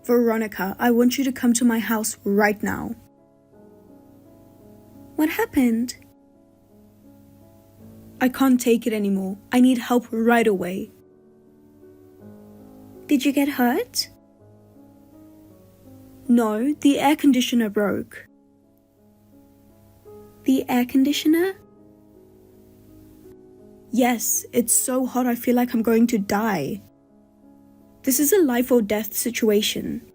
Veronica, I want you to come to my house right now. What happened? I can't take it anymore. I need help right away. Did you get hurt? No, the air conditioner broke. The air conditioner? Yes, it's so hot I feel like I'm going to die. This is a life or death situation.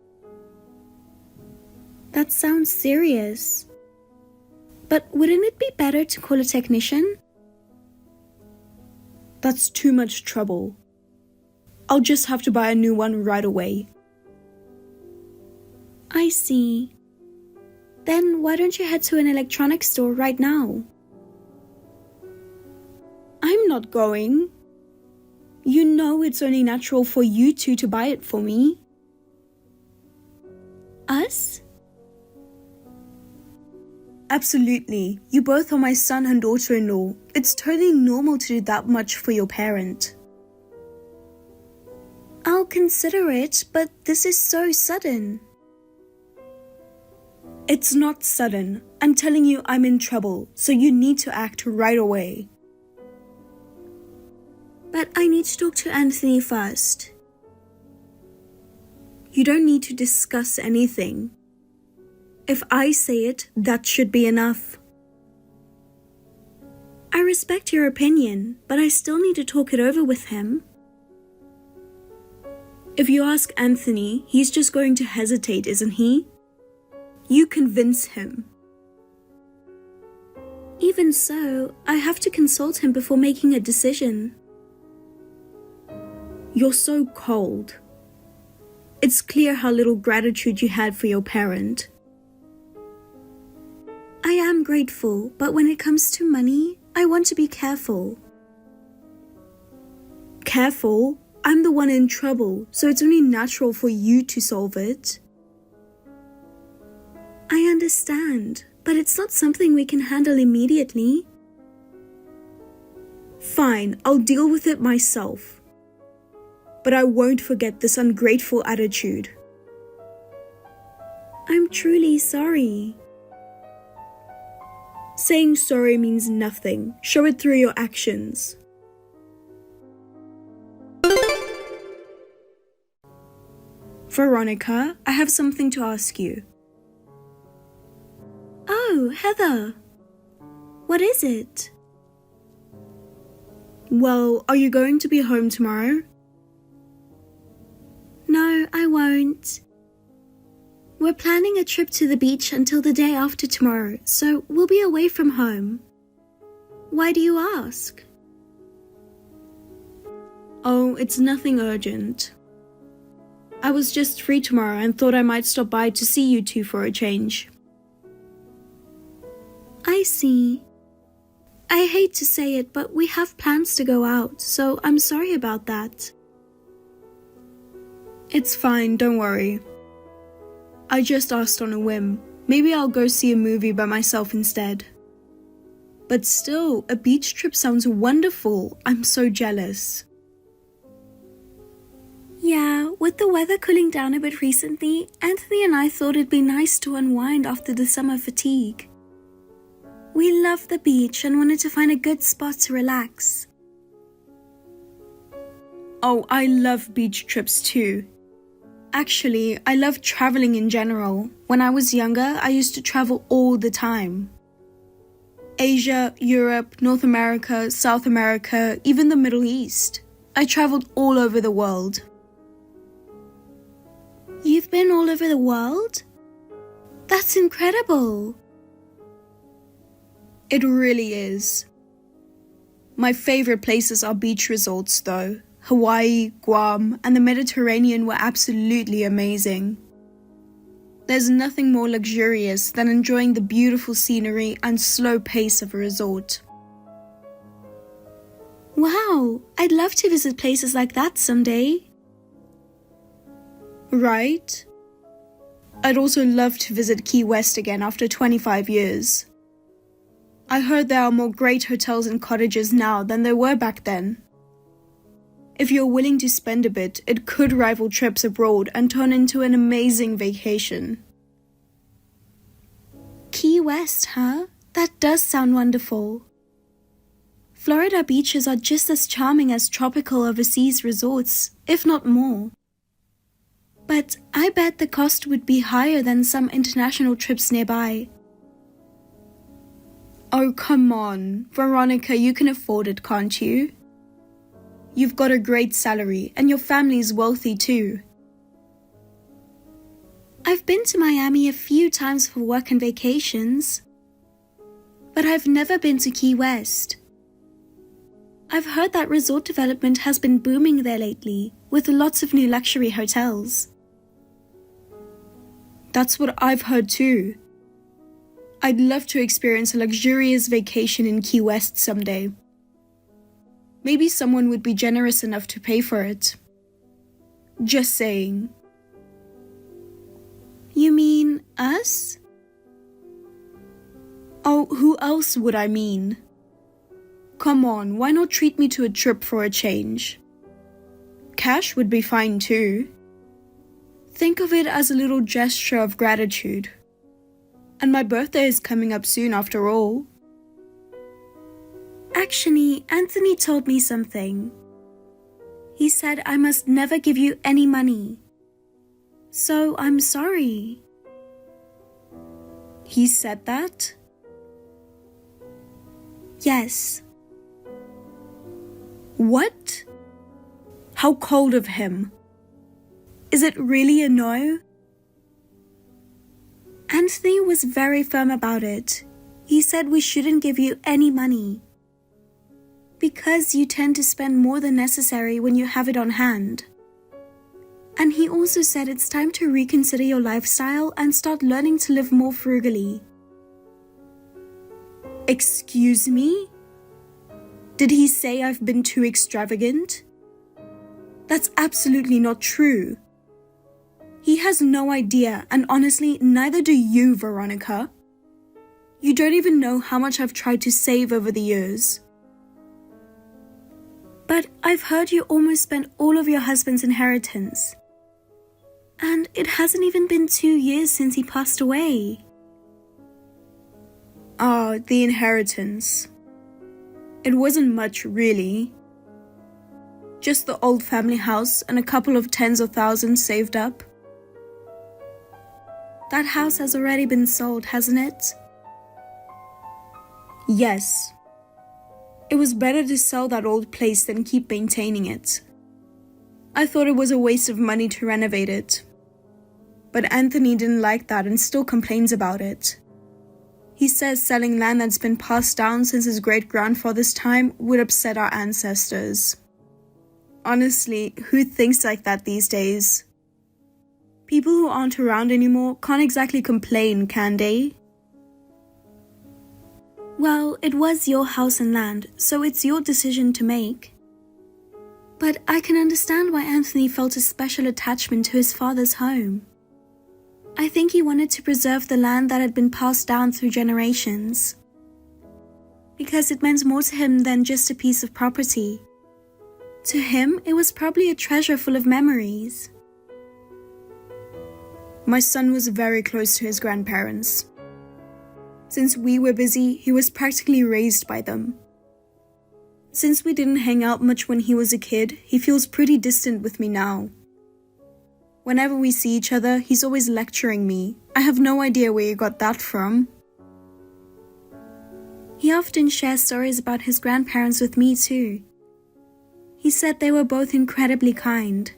That sounds serious. But wouldn't it be better to call a technician? That's too much trouble. I'll just have to buy a new one right away. I see. Then why don't you head to an electronics store right now? I'm not going. You know it's only natural for you two to buy it for me. Us? Absolutely. You both are my son and daughter-in-law. It's totally normal to do that much for your parent. I'll consider it, but this is so sudden. It's not sudden. I'm telling you I'm in trouble, so you need to act right away. But I need to talk to Anthony first. You don't need to discuss anything. If I say it, that should be enough. I respect your opinion, but I still need to talk it over with him. If you ask Anthony, he's just going to hesitate, isn't he? You convince him. Even so, I have to consult him before making a decision. You're so cold. It's clear how little gratitude you had for your parent. I am grateful, but when it comes to money, I want to be careful. Careful? I'm the one in trouble, so it's only natural for you to solve it. I understand, but it's not something we can handle immediately. Fine, I'll deal with it myself. But I won't forget this ungrateful attitude. I'm truly sorry. Saying sorry means nothing. Show it through your actions. Veronica, I have something to ask you. Oh, Heather. What is it? Well, are you going to be home tomorrow? No, I won't. We're planning a trip to the beach until the day after tomorrow, so we'll be away from home. Why do you ask? Oh, it's nothing urgent. I was just free tomorrow and thought I might stop by to see you two for a change. I see. I hate to say it, but we have plans to go out, so I'm sorry about that. It's fine, don't worry. I just asked on a whim. Maybe I'll go see a movie by myself instead. But still, a beach trip sounds wonderful. I'm so jealous. Yeah, with the weather cooling down a bit recently, Anthony and I thought it'd be nice to unwind after the summer fatigue. We love the beach and wanted to find a good spot to relax. Oh, I love beach trips too. Actually, I love traveling in general. When I was younger, I used to travel all the time. Asia, Europe, North America, South America, even the Middle East. I traveled all over the world. You've been all over the world? That's incredible. It really is. My favorite places are beach resorts though. Hawaii, Guam, and the Mediterranean were absolutely amazing. There's nothing more luxurious than enjoying the beautiful scenery and slow pace of a resort. Wow, I'd love to visit places like that someday. Right? I'd also love to visit Key West again after 25 years. I heard there are more great hotels and cottages now than there were back then. If you're willing to spend a bit, it could rival trips abroad and turn into an amazing vacation. Key West, huh? That does sound wonderful. Florida beaches are just as charming as tropical overseas resorts, if not more. But I bet the cost would be higher than some international trips nearby. Oh, come on. Veronica, you can afford it, can't you? You've got a great salary and your family's wealthy too. I've been to Miami a few times for work and vacations, but I've never been to Key West. I've heard that resort development has been booming there lately, with lots of new luxury hotels. That's what I've heard too. I'd love to experience a luxurious vacation in Key West someday. Maybe someone would be generous enough to pay for it. Just saying. You mean us? Oh, who else would I mean? Come on, why not treat me to a trip for a change? Cash would be fine too. Think of it as a little gesture of gratitude. And my birthday is coming up soon after all. Actually, Anthony told me something. He said I must never give you any money. So I'm sorry. He said that? Yes. What? How cold of him. Is it really a no? Anthony was very firm about it. He said we shouldn't give you any money, because you tend to spend more than necessary when you have it on hand. And he also said it's time to reconsider your lifestyle and start learning to live more frugally. Excuse me? Did he say I've been too extravagant? That's absolutely not true. He has no idea, and honestly, neither do you, Veronica. You don't even know how much I've tried to save over the years. But I've heard you almost spent all of your husband's inheritance. And it hasn't even been 2 years since he passed away. Ah, the inheritance. It wasn't much, really. Just the old family house and a couple of tens of thousands saved up. That house has already been sold, hasn't it? Yes. It was better to sell that old place than keep maintaining it. I thought it was a waste of money to renovate it. But Anthony didn't like that and still complains about it. He says selling land that's been passed down since his great-grandfather's time would upset our ancestors. Honestly, who thinks like that these days? People who aren't around anymore can't exactly complain, can they? Well, it was your house and land, so it's your decision to make. But I can understand why Anthony felt a special attachment to his father's home. I think he wanted to preserve the land that had been passed down through generations, because it meant more to him than just a piece of property. To him, it was probably a treasure full of memories. My son was very close to his grandparents. Since we were busy, he was practically raised by them. Since we didn't hang out much when he was a kid, he feels pretty distant with me now. Whenever we see each other, he's always lecturing me. I have no idea where you got that from. He often shares stories about his grandparents with me too. He said they were both incredibly kind.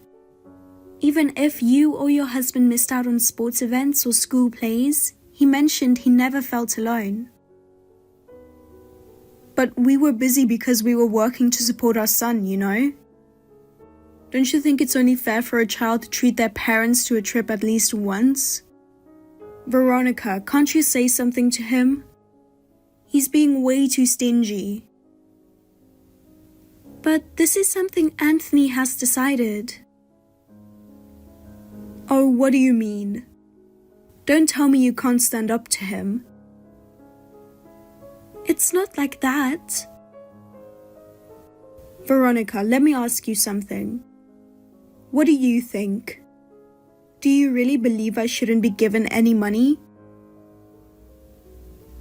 Even if you or your husband missed out on sports events or school plays, he mentioned he never felt alone. But we were busy because we were working to support our son, you know? Don't you think it's only fair for a child to treat their parents to a trip at least once? Veronica, can't you say something to him? He's being way too stingy. But this is something Anthony has decided. Oh, what do you mean? Don't tell me you can't stand up to him. It's not like that. Veronica, let me ask you something. What do you think? Do you really believe I shouldn't be given any money?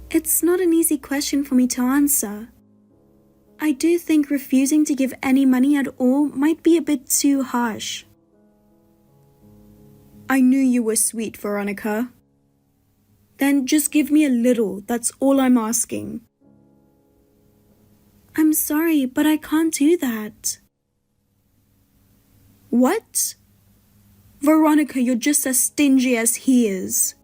It's not an easy question for me to answer. I do think refusing to give any money at all might be a bit too harsh. I knew you were sweet, Veronica. Then just give me a little, that's all I'm asking. I'm sorry, but I can't do that. What? Veronica, you're just as stingy as he is.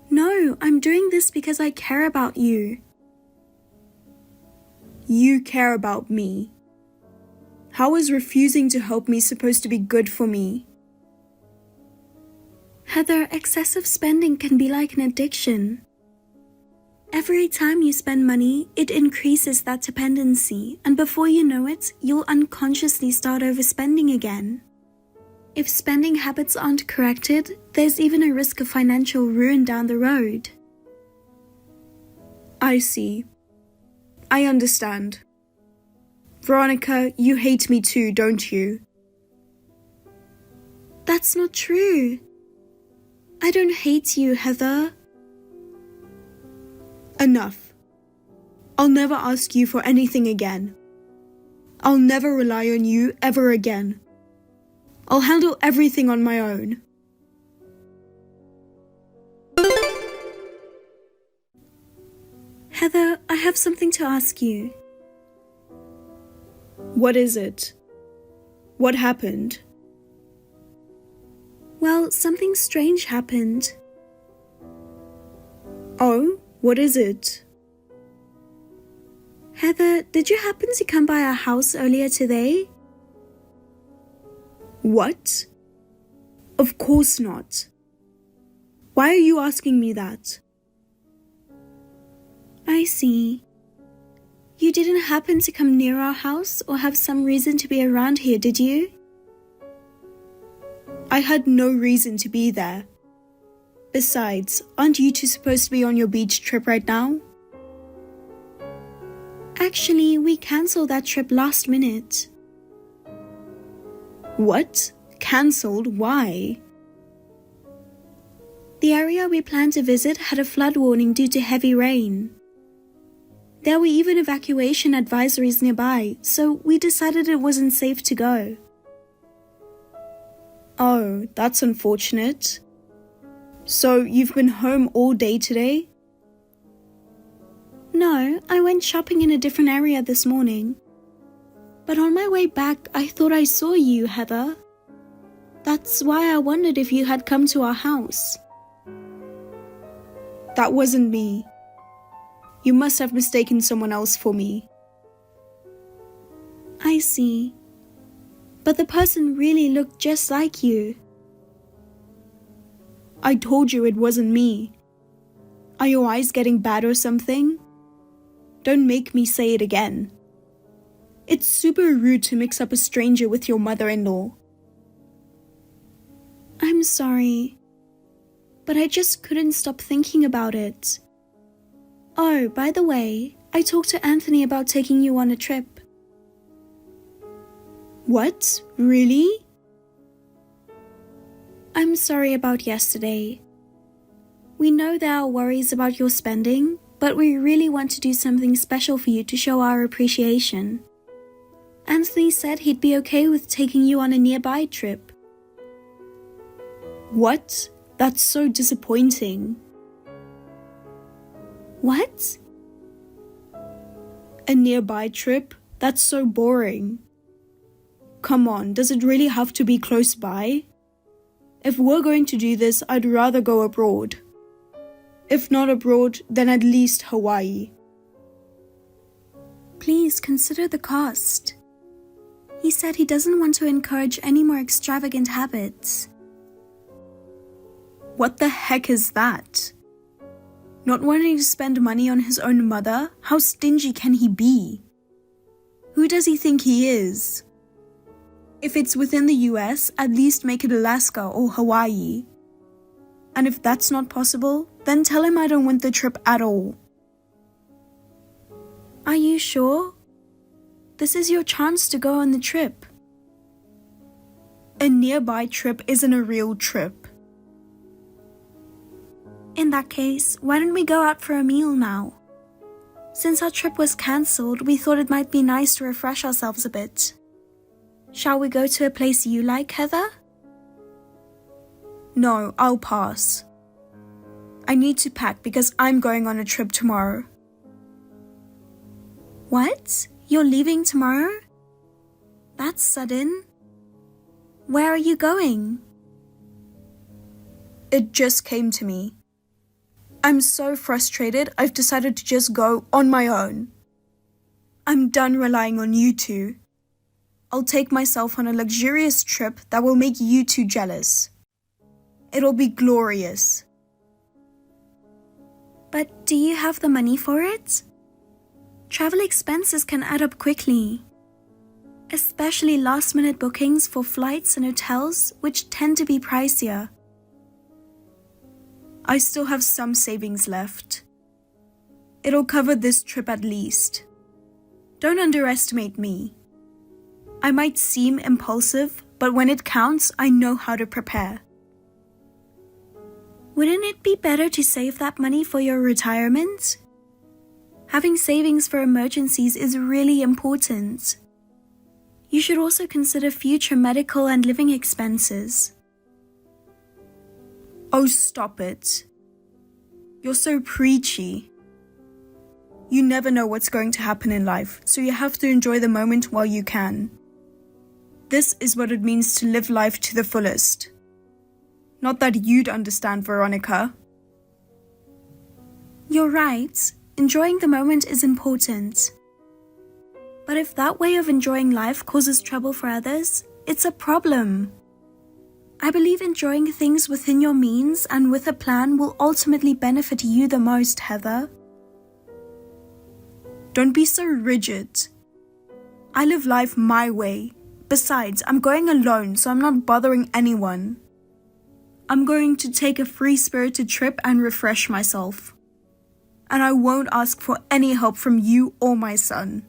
No, I'm doing this because I care about you. You care about me. How is refusing to help me supposed to be good for me? Heather, excessive spending can be like an addiction. Every time you spend money, it increases that dependency, and before you know it, you'll unconsciously start overspending again. If spending habits aren't corrected, there's even a risk of financial ruin down the road. I see. I understand. Veronica, you hate me too, don't you? That's not true. I don't hate you, Heather. Enough. I'll never ask you for anything again. I'll never rely on you ever again. I'll handle everything on my own. Heather, I have something to ask you. What is it? What happened? Well, something strange happened. Oh, what is it? Heather, did you happen to come by our house earlier today? What? Of course not. Why are you asking me that? I see. You didn't happen to come near our house or have some reason to be around here, did you? I had no reason to be there. Besides, aren't you two supposed to be on your beach trip right now? Actually, we cancelled that trip last minute. What? Cancelled? Why? The area we planned to visit had a flood warning due to heavy rain. There were even evacuation advisories nearby, so we decided it wasn't safe to go. Oh, that's unfortunate. So, you've been home all day today? No, I went shopping in a different area this morning. But on my way back, I thought I saw you, Heather. That's why I wondered if you had come to our house. That wasn't me. You must have mistaken someone else for me. I see. But the person really looked just like you. I told you it wasn't me. Are your eyes getting bad or something? Don't make me say it again. It's super rude to mix up a stranger with your mother-in-law. I'm sorry, but I just couldn't stop thinking about it. Oh, by the way, I talked to Anthony about taking you on a trip. What? Really? I'm sorry about yesterday. We know there are worries about your spending, but we really want to do something special for you to show our appreciation. Anthony said he'd be okay with taking you on a nearby trip. What? That's so disappointing. What? A nearby trip? That's so boring. Come on, does it really have to be close by? If we're going to do this, I'd rather go abroad. If not abroad, then at least Hawaii. Please consider the cost. He said he doesn't want to encourage any more extravagant habits. What the heck is that? Not wanting to spend money on his own mother? How stingy can he be? Who does he think he is? If it's within the US, at least make it Alaska or Hawaii. And if that's not possible, then tell him I don't want the trip at all. Are you sure? this is your chance to go on the trip. A nearby trip isn't a real trip. In that case, why don't we go out for a meal now? Since our trip was cancelled, we thought it might be nice to refresh ourselves a bit. Shall we go to a place you like, Heather? No, I'll pass. I need to pack because I'm going on a trip tomorrow. What? You're leaving tomorrow? That's sudden. Where are you going? It just came to me. I'm so frustrated, I've decided to just go on my own. I'm done relying on you two. I'll take myself on a luxurious trip that will make you two jealous. It'll be glorious. But do you have the money for it? Travel expenses can add up quickly, especially last-minute bookings for flights and hotels, which tend to be pricier. I still have some savings left. It'll cover this trip at least. Don't underestimate me. I might seem impulsive, but when it counts, I know how to prepare. Wouldn't it be better to save that money for your retirement? Having savings for emergencies is really important. You should also consider future medical and living expenses. Oh, stop it. You're so preachy. You never know what's going to happen in life, so you have to enjoy the moment while you can. This is what it means to live life to the fullest. Not that you'd understand, Veronica. You're right. Enjoying the moment is important. But if that way of enjoying life causes trouble for others, it's a problem. I believe enjoying things within your means and with a plan will ultimately benefit you the most, Heather. Don't be so rigid. I live life my way. Besides, I'm going alone, so I'm not bothering anyone. I'm going to take a free-spirited trip and refresh myself. And I won't ask for any help from you or my son.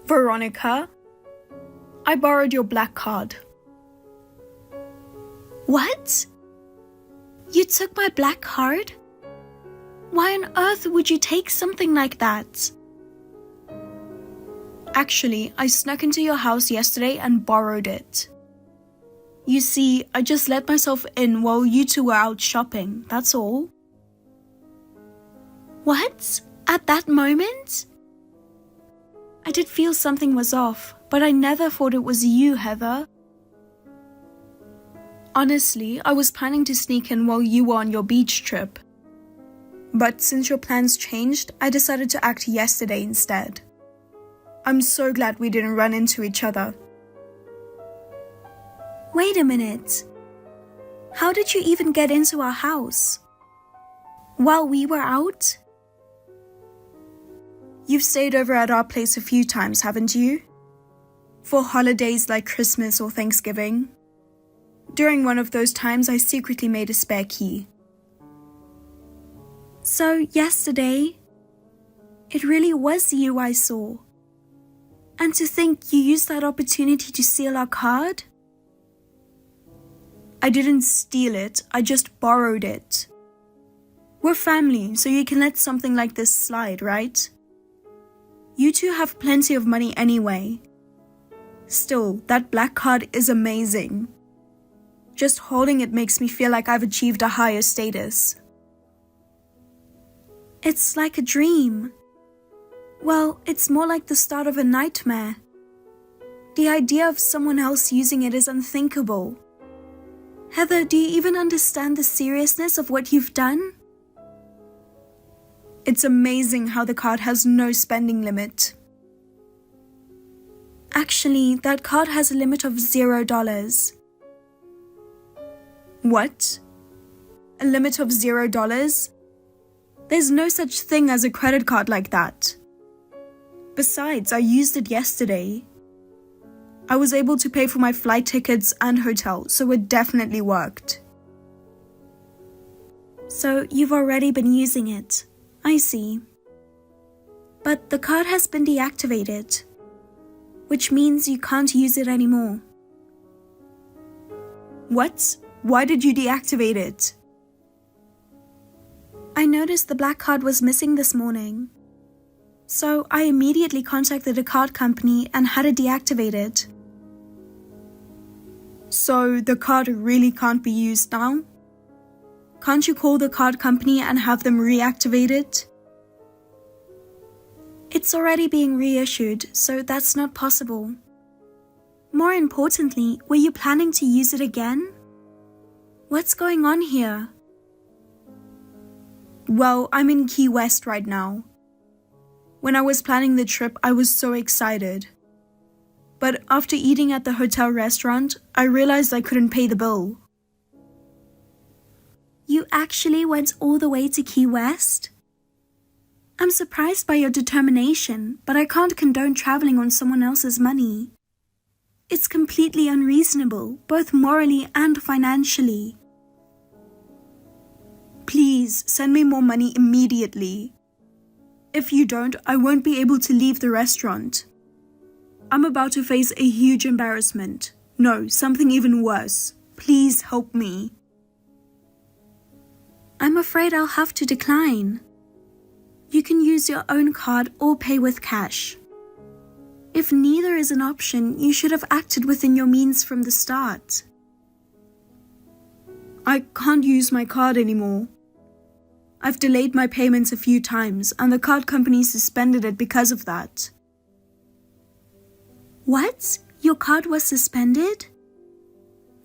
Veronica, I borrowed your black card. What? You took my black card? Why on earth would you take something like that? Actually, I snuck into your house yesterday and borrowed it. You see, I just let myself in while you two were out shopping, that's all. What? At that moment? I did feel something was off, but I never thought it was you, Heather. Honestly, I was planning to sneak in while you were on your beach trip. But since your plans changed, I decided to act yesterday instead. I'm so glad we didn't run into each other. Wait a minute. How did you even get into our house? While we were out? You've stayed over at our place a few times, haven't you? For holidays like Christmas or Thanksgiving. During one of those times, I secretly made a spare key. So, yesterday, it really was you I saw. And to think you used that opportunity to steal our card? I didn't steal it, I just borrowed it. We're family, so you can let something like this slide, right? You two have plenty of money anyway. Still, that black card is amazing. Just holding it makes me feel like I've achieved a higher status. It's like a dream. Well, it's more like the start of a nightmare. The idea of someone else using it is unthinkable. Heather, do you even understand the seriousness of what you've done? It's amazing how the card has no spending limit. Actually, that card has a limit of $0. What? A limit of $0? There's no such thing as a credit card like that. Besides, I used it yesterday. I was able to pay for my flight tickets and hotel, so it definitely worked. So you've already been using it. I see. But the card has been deactivated, which means you can't use it anymore. What? Why did you deactivate it? I noticed the black card was missing this morning. So I immediately contacted a card company and had it deactivated. So the card really can't be used now? Can't you call the card company and have them reactivate it? It's already being reissued, so that's not possible. More importantly, were you planning to use it again? What's going on here? Well, I'm in Key West right now. When I was planning the trip, I was so excited. But after eating at the hotel restaurant, I realized I couldn't pay the bill. You actually went all the way to Key West? I'm surprised by your determination, but I can't condone traveling on someone else's money. It's completely unreasonable, both morally and financially. Please, send me more money immediately. If you don't, I won't be able to leave the restaurant. I'm about to face a huge embarrassment. No, something even worse. Please help me. I'm afraid I'll have to decline. You can use your own card or pay with cash. If neither is an option, you should have acted within your means from the start. I can't use my card anymore. I've delayed my payments a few times and the card company suspended it because of that. What? Your card was suspended?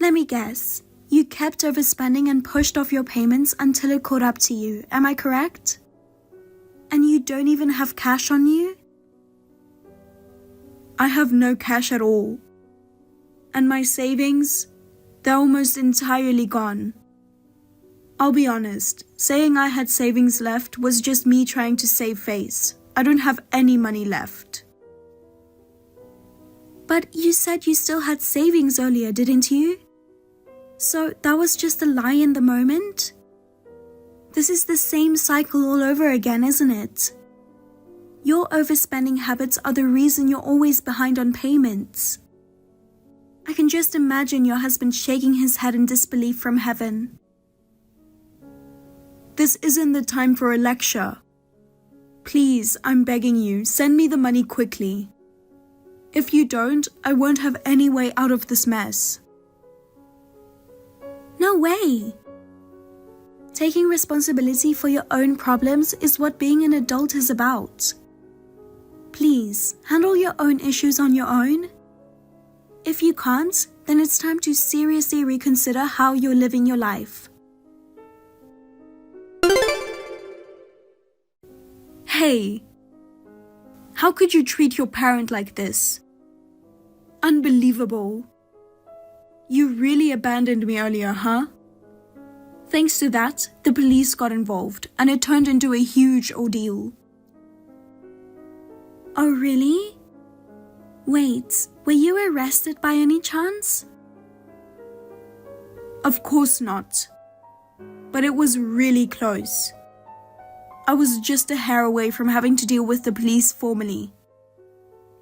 Let me guess. You kept overspending and pushed off your payments until it caught up to you, am I correct? And you don't even have cash on you? I have no cash at all. And my savings, they're almost entirely gone. I'll be honest, saying I had savings left was just me trying to save face. I don't have any money left. But you said you still had savings earlier, didn't you? So that was just a lie in the moment? This is the same cycle all over again, isn't it? Your overspending habits are the reason you're always behind on payments. I can just imagine your husband shaking his head in disbelief from heaven. This isn't the time for a lecture. Please, I'm begging you, send me the money quickly. If you don't, I won't have any way out of this mess. No way! Taking responsibility for your own problems is what being an adult is about. Please, handle your own issues on your own. If you can't, then it's time to seriously reconsider how you're living your life. Hey, how could you treat your parent like this? Unbelievable. You really abandoned me earlier, huh? Thanks to that, the police got involved and it turned into a huge ordeal. Oh, really? Wait, were you arrested by any chance? Of course not. But it was really close. I was just a hair away from having to deal with the police formally.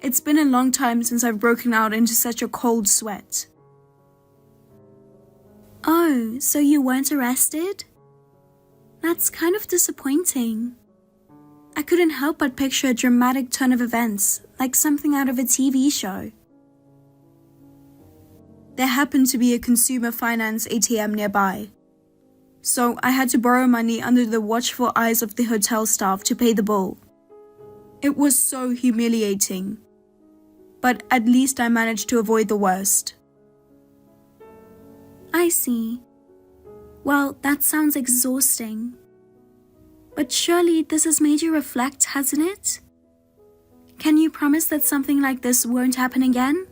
It's been a long time since I've broken out into such a cold sweat. Oh, so you weren't arrested? That's kind of disappointing. I couldn't help but picture a dramatic turn of events, like something out of a TV show. There happened to be a consumer finance ATM nearby. So I had to borrow money under the watchful eyes of the hotel staff to pay the bill. It was so humiliating. But at least I managed to avoid the worst. I see. Well, that sounds exhausting. But surely this has made you reflect, hasn't it? Can you promise that something like this won't happen again?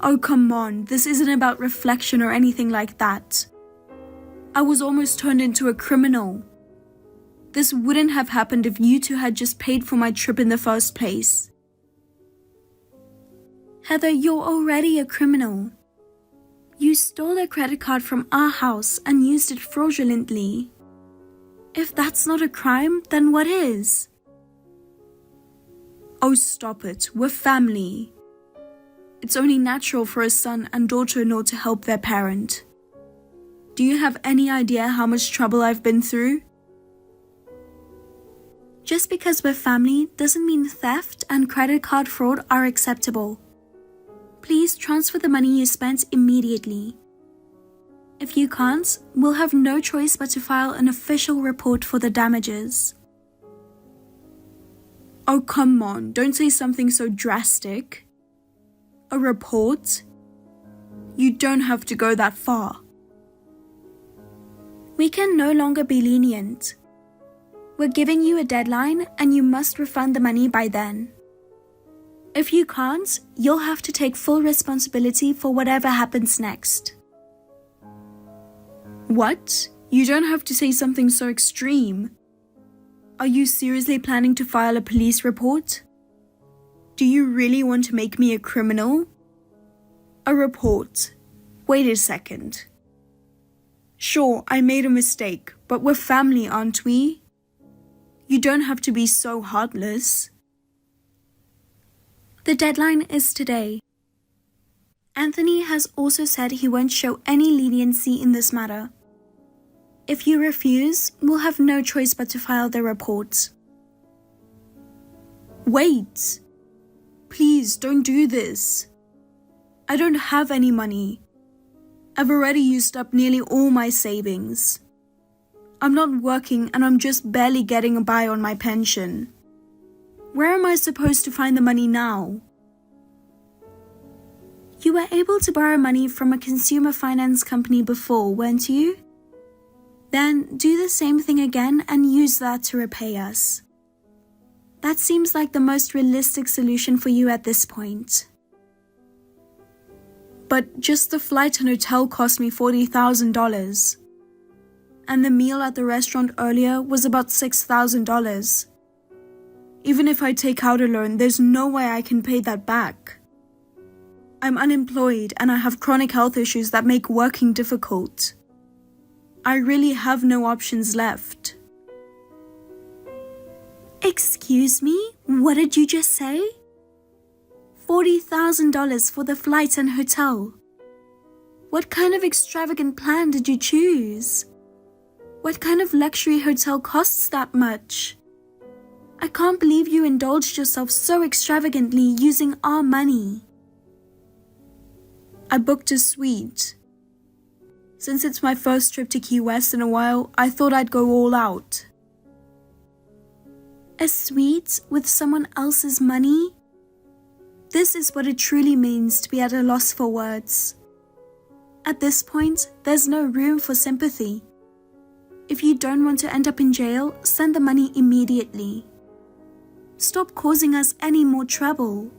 Oh, come on, this isn't about reflection or anything like that. I was almost turned into a criminal. This wouldn't have happened if you two had just paid for my trip in the first place. Heather, you're already a criminal. You stole a credit card from our house and used it fraudulently. If that's not a crime, then what is? Oh, stop it. We're family. It's only natural for a son and daughter-in-law to help their parent. Do you have any idea how much trouble I've been through? Just because we're family doesn't mean theft and credit card fraud are acceptable. Please transfer the money you spent immediately. If you can't, we'll have no choice but to file an official report for the damages. Oh, come on, don't say something so drastic. A report? You don't have to go that far. We can no longer be lenient. We're giving you a deadline and you must refund the money by then. If you can't, you'll have to take full responsibility for whatever happens next. What? You don't have to say something so extreme. Are you seriously planning to file a police report? Do you really want to make me a criminal? A report. Wait a second. Sure, I made a mistake, but we're family, aren't we? You don't have to be so heartless. The deadline is today. Anthony has also said he won't show any leniency in this matter. If you refuse, we'll have no choice but to file the report. Wait! Please don't do this. I don't have any money. I've already used up nearly all my savings. I'm not working and I'm just barely getting by on my pension. Where am I supposed to find the money now? You were able to borrow money from a consumer finance company before, weren't you? Then do the same thing again and use that to repay us. That seems like the most realistic solution for you at this point. But just the flight and hotel cost me $40,000. And the meal at the restaurant earlier was about $6,000. Even if I take out a loan, there's no way I can pay that back. I'm unemployed and I have chronic health issues that make working difficult. I really have no options left. Excuse me? What did you just say? $40,000 for the flight and hotel. What kind of extravagant plan did you choose? What kind of luxury hotel costs that much? I can't believe you indulged yourself so extravagantly using our money. I booked a suite. Since it's my first trip to Key West in a while, I thought I'd go all out. A suite with someone else's money? This is what it truly means to be at a loss for words. At this point, there's no room for sympathy. If you don't want to end up in jail, send the money immediately. Stop causing us any more trouble.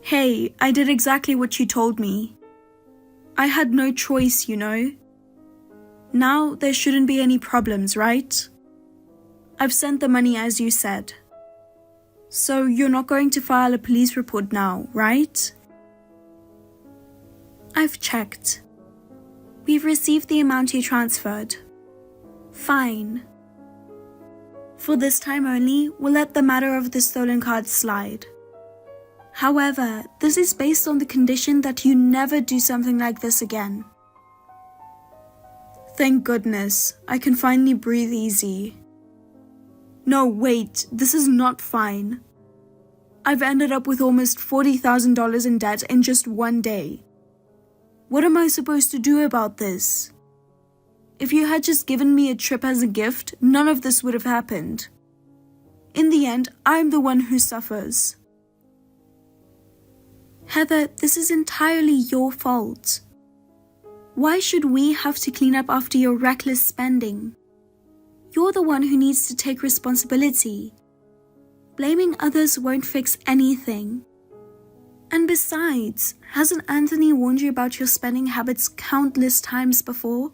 Hey, I did exactly what you told me. I had no choice, you know. Now there shouldn't be any problems, right? I've sent the money as you said. So you're not going to file a police report now, right? I've checked. We've received the amount you transferred. Fine. For this time only, we'll let the matter of the stolen cards slide. However, this is based on the condition that you never do something like this again. Thank goodness, I can finally breathe easy. No, wait, this is not fine. I've ended up with almost $40,000 in debt in just one day. What am I supposed to do about this? If you had just given me a trip as a gift, none of this would have happened. In the end, I'm the one who suffers. Heather, this is entirely your fault. Why should we have to clean up after your reckless spending? You're the one who needs to take responsibility. Blaming others won't fix anything. And besides, hasn't Anthony warned you about your spending habits countless times before?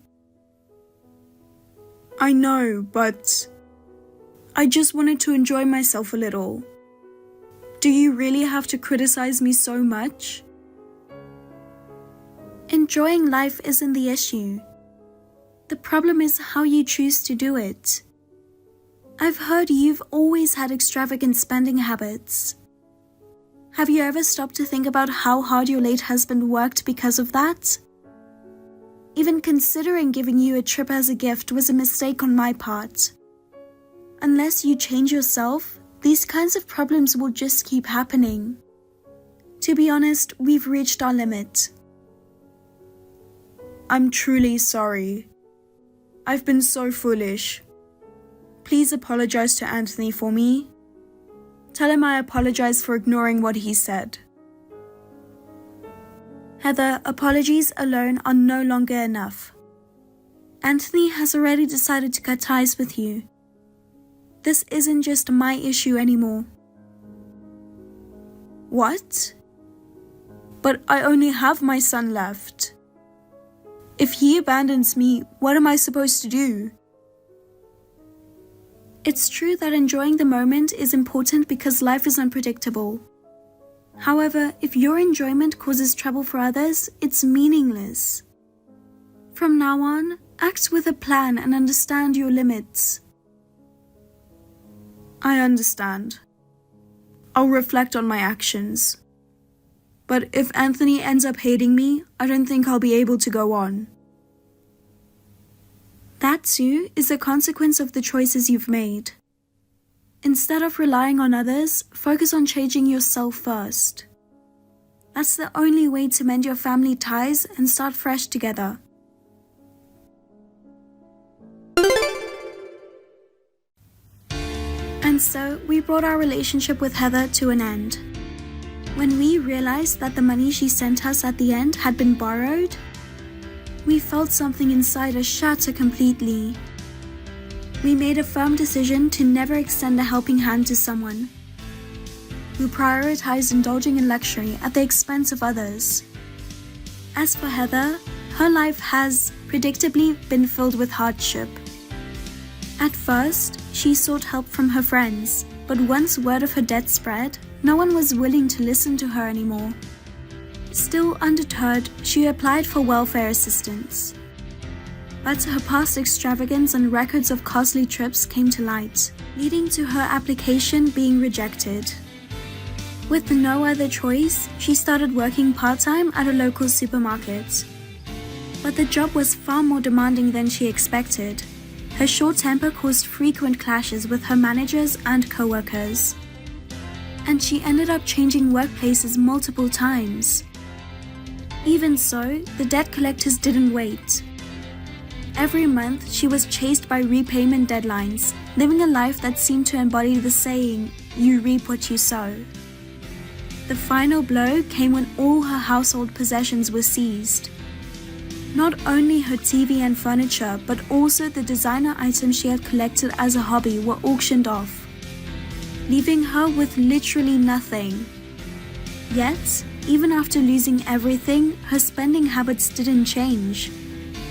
I know, but I just wanted to enjoy myself a little. Do you really have to criticize me so much? Enjoy enjoying life isn't the issue. The problem is how you choose to do it. I've heard you've always had extravagant spending habits. Have you ever stopped to think about how hard your late husband worked because of that? Even considering giving you a trip as a gift was a mistake on my part. Unless you change yourself, these kinds of problems will just keep happening. To be honest, we've reached our limit. I'm truly sorry. I've been so foolish. Please apologize to Anthony for me. Tell him I apologize for ignoring what he said. Heather, apologies alone are no longer enough. Anthony has already decided to cut ties with you. This isn't just my issue anymore. What? But I only have my son left. If he abandons me, what am I supposed to do? It's true that enjoying the moment is important because life is unpredictable. However, if your enjoyment causes trouble for others, it's meaningless. From now on, act with a plan and understand your limits. I understand. I'll reflect on my actions. But if Anthony ends up hating me, I don't think I'll be able to go on. That too is a consequence of the choices you've made. Instead of relying on others, focus on changing yourself first. That's the only way to mend your family ties and start fresh together. And so, we brought our relationship with Heather to an end. When we realized that the money she sent us at the end had been borrowed, we felt something inside us shatter completely. We made a firm decision to never extend a helping hand to someone who prioritized indulging in luxury at the expense of others. As for Heather, her life has predictably been filled with hardship. At first, she sought help from her friends, but once word of her debt spread, no one was willing to listen to her anymore. Still undeterred, she applied for welfare assistance. But her past extravagance and records of costly trips came to light, leading to her application being rejected. With no other choice, she started working part-time at a local supermarket. But the job was far more demanding than she expected. Her short temper caused frequent clashes with her managers and co-workers. And she ended up changing workplaces multiple times. Even so, the debt collectors didn't wait. Every month, she was chased by repayment deadlines, living a life that seemed to embody the saying, "You reap what you sow." The final blow came when all her household possessions were seized. Not only her TV and furniture, but also the designer items she had collected as a hobby were auctioned off, leaving her with literally nothing. Yet, even after losing everything, her spending habits didn't change.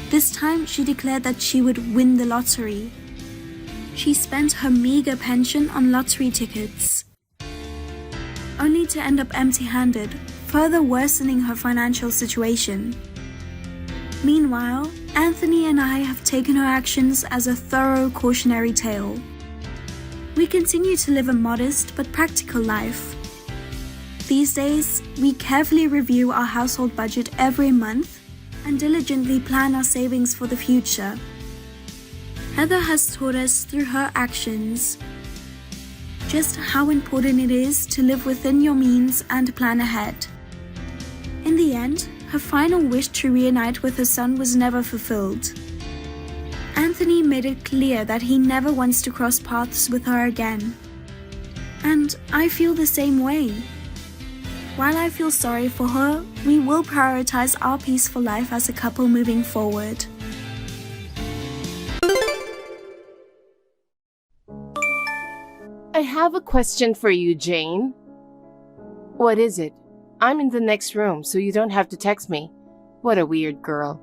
This time, she declared that she would win the lottery. She spent her meager pension on lottery tickets, only to end up empty-handed, further worsening her financial situation. Meanwhile, Anthony and I have taken her actions as a thorough cautionary tale. We continue to live a modest but practical life. These days, we carefully review our household budget every month and diligently plan our savings for the future. Heather has taught us through her actions just how important it is to live within your means and plan ahead. In the end, her final wish to reunite with her son was never fulfilled. Anthony made it clear that he never wants to cross paths with her again. And I feel the same way. While I feel sorry for her, we will prioritize our peaceful life as a couple moving forward. I have a question for you, Jane. What is it? I'm in the next room, so you don't have to text me. What a weird girl.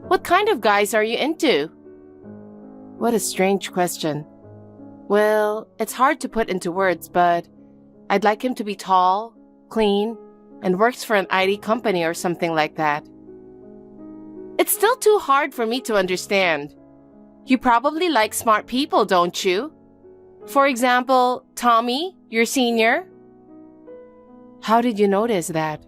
What kind of guys are you into? What a strange question. Well, it's hard to put into words, but I'd like him to be tall, clean, and works for an IT company or something like that. It's still too hard for me to understand. You probably like smart people, don't you? For example, Tommy, your senior? How did you notice that?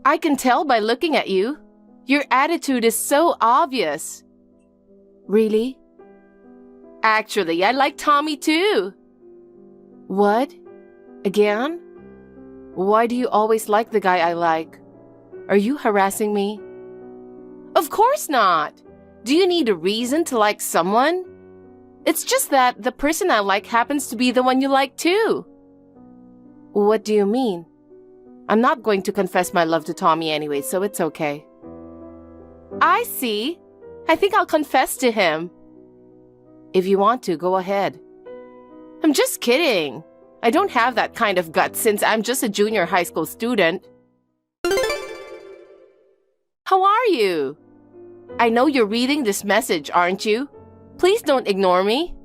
I can tell by looking at you. Your attitude is so obvious. Really? Actually, I like Tommy too. What? Again? Why do you always like the guy I like? Are you harassing me? Of course not. Do you need a reason to like someone? It's just that the person I like happens to be the one you like too. What do you mean? I'm not going to confess my love to Tommy anyway, so it's okay. I see. I think I'll confess to him. If you want to, go ahead. I'm just kidding. I don't have that kind of guts since I'm just a junior high school student. How are you? I know you're reading this message, aren't you? Please don't ignore me.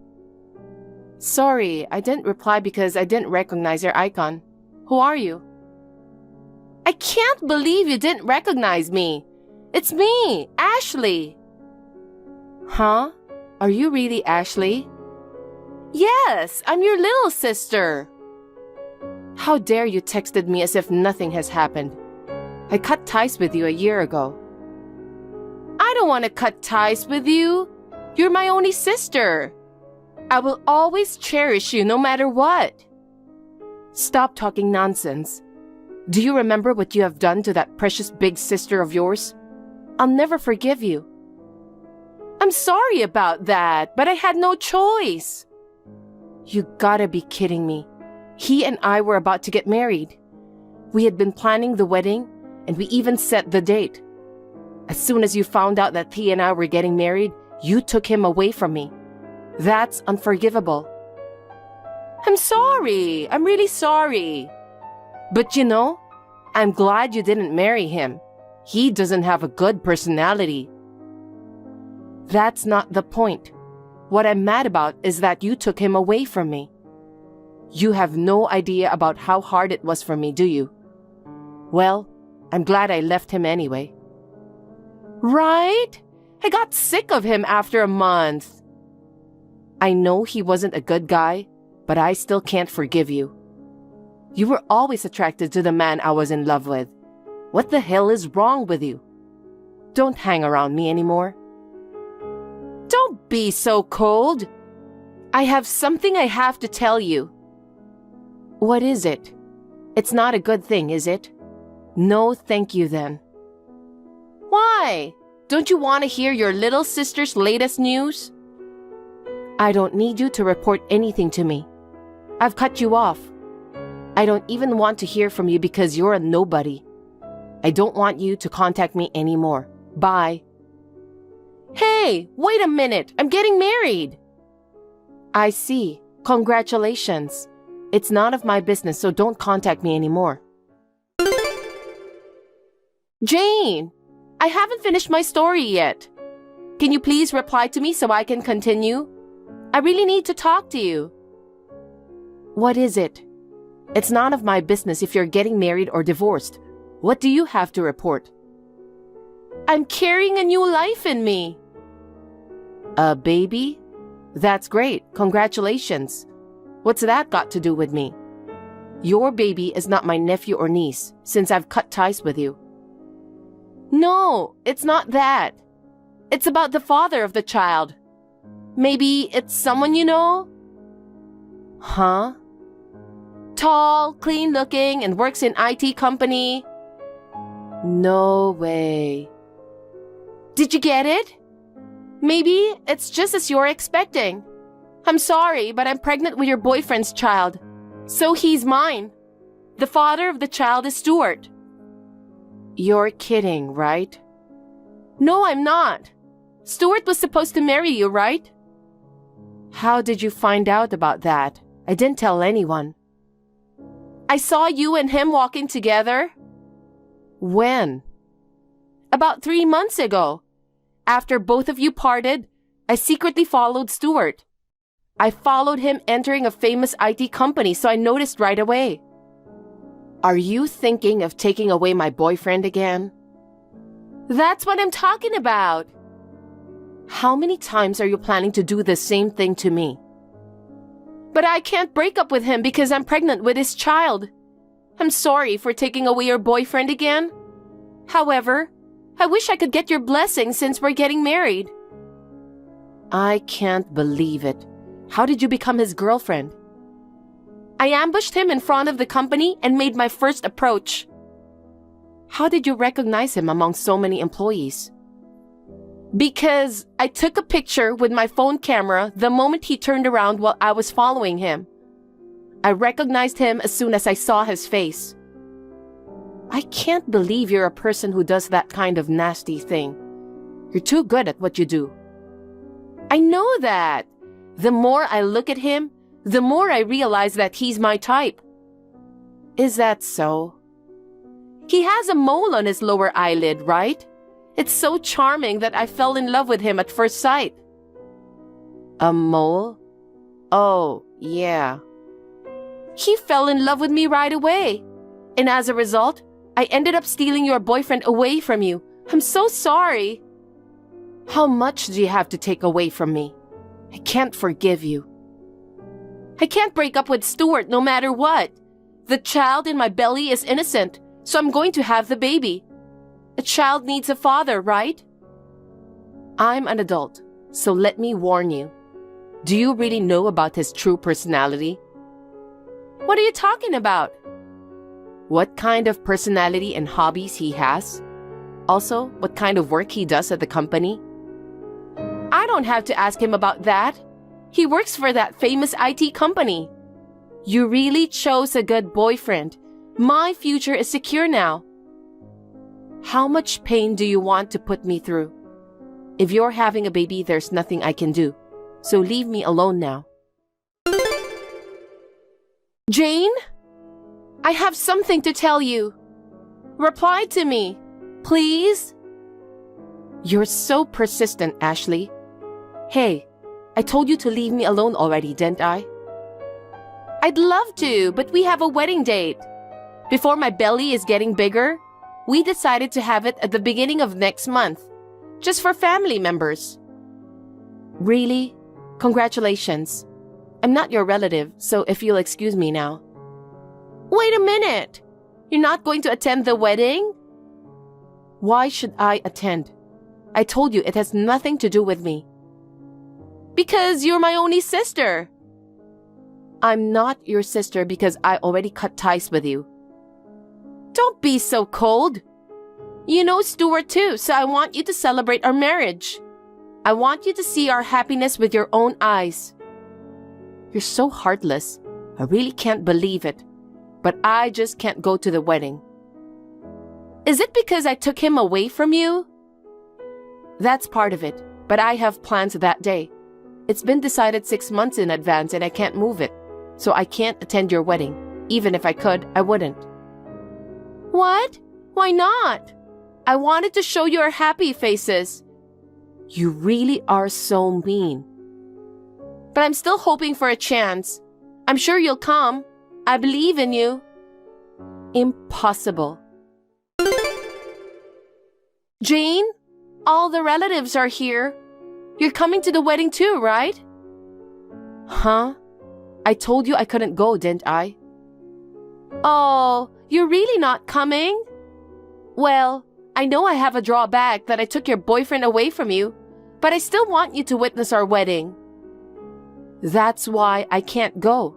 Sorry, I didn't reply because I didn't recognize your icon. Who are you? I can't believe you didn't recognize me. It's me, Ashley. Huh? Are you really Ashley? Yes, I'm your little sister. How dare you texted me as if nothing has happened. I cut ties with you a year ago. I don't want to cut ties with you. You're my only sister. I will always cherish you no matter what. Stop talking nonsense. Do you remember what you have done to that precious big sister of yours? I'll never forgive you. I'm sorry about that, but I had no choice. You gotta be kidding me. He and I were about to get married. We had been planning the wedding, and we even set the date. As soon as you found out that he and I were getting married, you took him away from me. That's unforgivable. I'm sorry. I'm really sorry. But you know, I'm glad you didn't marry him. He doesn't have a good personality. That's not the point. What I'm mad about is that you took him away from me. You have no idea about how hard it was for me, do you? Well, I'm glad I left him anyway. Right? I got sick of him after a month. I know he wasn't a good guy, but I still can't forgive you. You were always attracted to the man I was in love with. What the hell is wrong with you? Don't hang around me anymore. Don't be so cold. I have something I have to tell you. What is it? It's not a good thing, is it? No, thank you then. Why? Don't you want to hear your little sister's latest news? I don't need you to report anything to me. I've cut you off. I don't even want to hear from you because you're a nobody. I don't want you to contact me anymore. Bye. Hey, wait a minute. I'm getting married. I see. Congratulations. It's none of my business, so don't contact me anymore. Jane, I haven't finished my story yet. Can you please reply to me so I can continue? I really need to talk to you. What is it? It's none of my business if you're getting married or divorced. What do you have to report? I'm carrying a new life in me. A baby? That's great. Congratulations. What's that got to do with me? Your baby is not my nephew or niece, since I've cut ties with you. No, it's not that. It's about the father of the child. Maybe it's someone you know? Huh? Tall, clean-looking, and works in IT company. No way. Did you get it? Maybe it's just as you're expecting. I'm sorry, but I'm pregnant with your boyfriend's child. So he's mine. The father of the child is Stuart. You're kidding, right? No, I'm not. Stuart was supposed to marry you, right? How did you find out about that? I didn't tell anyone. I saw you and him walking together. When? About 3 months ago. After both of you parted, I secretly followed Stuart. I followed him entering a famous IT company, so I noticed right away. Are you thinking of taking away my boyfriend again? That's what I'm talking about. How many times are you planning to do the same thing to me? But I can't break up with him because I'm pregnant with his child. I'm sorry for taking away your boyfriend again. However, I wish I could get your blessing since we're getting married. I can't believe it. How did you become his girlfriend? I ambushed him in front of the company and made my first approach. How did you recognize him among so many employees? Because I took a picture with my phone camera the moment he turned around while I was following him. I recognized him as soon as I saw his face. I can't believe you're a person who does that kind of nasty thing. You're too good at what you do. I know that. The more I look at him, the more I realize that he's my type. Is that so? He has a mole on his lower eyelid, right? It's so charming that I fell in love with him at first sight. A mole? Oh, yeah. He fell in love with me right away. And as a result, I ended up stealing your boyfriend away from you. I'm so sorry. How much do you have to take away from me? I can't forgive you. I can't break up with Stuart no matter what. The child in my belly is innocent, so I'm going to have the baby. A child needs a father, right? I'm an adult, so let me warn you. Do you really know about his true personality? What are you talking about? What kind of personality and hobbies he has? Also, what kind of work he does at the company? I don't have to ask him about that. He works for that famous IT company. You really chose a good boyfriend. My future is secure now. How much pain do you want to put me through? If you're having a baby, there's nothing I can do. So leave me alone now. Jane? I have something to tell you. Reply to me, please. You're so persistent, Ashley. Hey, I told you to leave me alone already, didn't I? I'd love to, but we have a wedding date. Before my belly is getting bigger, we decided to have it at the beginning of next month, just for family members. Really? Congratulations. I'm not your relative, so if you'll excuse me now. Wait a minute! You're not going to attend the wedding? Why should I attend? I told you it has nothing to do with me. Because you're my only sister. I'm not your sister because I already cut ties with you. Don't be so cold. You know Stuart too, so I want you to celebrate our marriage. I want you to see our happiness with your own eyes. You're so heartless. I really can't believe it. But I just can't go to the wedding. Is it because I took him away from you? That's part of it, but I have plans that day. It's been decided 6 months in advance and I can't move it, so I can't attend your wedding. Even if I could, I wouldn't. What? Why not? I wanted to show you our happy faces. You really are so mean. But I'm still hoping for a chance. I'm sure you'll come. I believe in you. Impossible. Jane, all the relatives are here. You're coming to the wedding too, right? Huh? I told you I couldn't go, didn't I? Oh, you're really not coming? Well, I know I have a drawback that I took your boyfriend away from you, but I still want you to witness our wedding. That's why I can't go.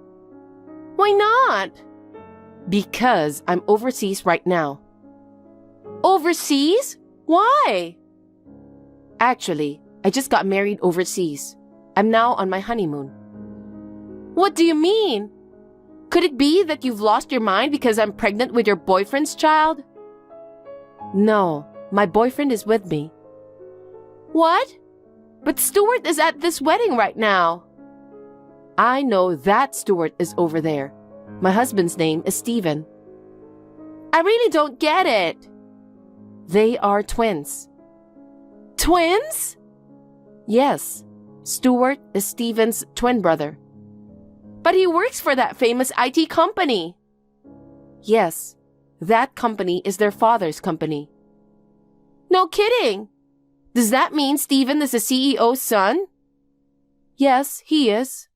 Why not? Because I'm overseas right now. Overseas? Why? Actually, I just got married overseas. I'm now on my honeymoon. What do you mean? Could it be that you've lost your mind because I'm pregnant with your boyfriend's child? No, my boyfriend is with me. What? But Stuart is at this wedding right now. I know that Stuart is over there. My husband's name is Stephen. I really don't get it. They are twins. Twins? Yes, Stuart is Stephen's twin brother. But he works for that famous IT company. Yes, that company is their father's company. No kidding. Does that mean Steven is the CEO's son? Yes, he is.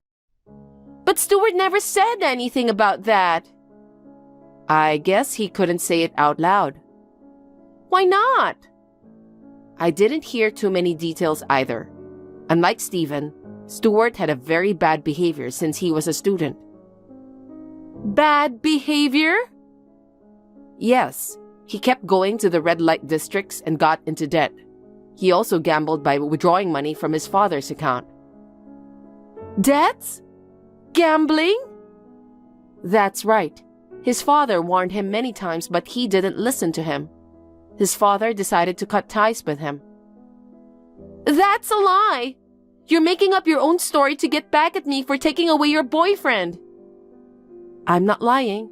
But Stuart never said anything about that. I guess he couldn't say it out loud. Why not? I didn't hear too many details either. Unlike Steven, Stuart had a very bad behavior since he was a student. Bad behavior? Yes, he kept going to the red light districts and got into debt. He also gambled by withdrawing money from his father's account. Debts? Gambling? That's right. His father warned him many times, but he didn't listen to him. His father decided to cut ties with him. That's a lie! You're making up your own story to get back at me for taking away your boyfriend. I'm not lying.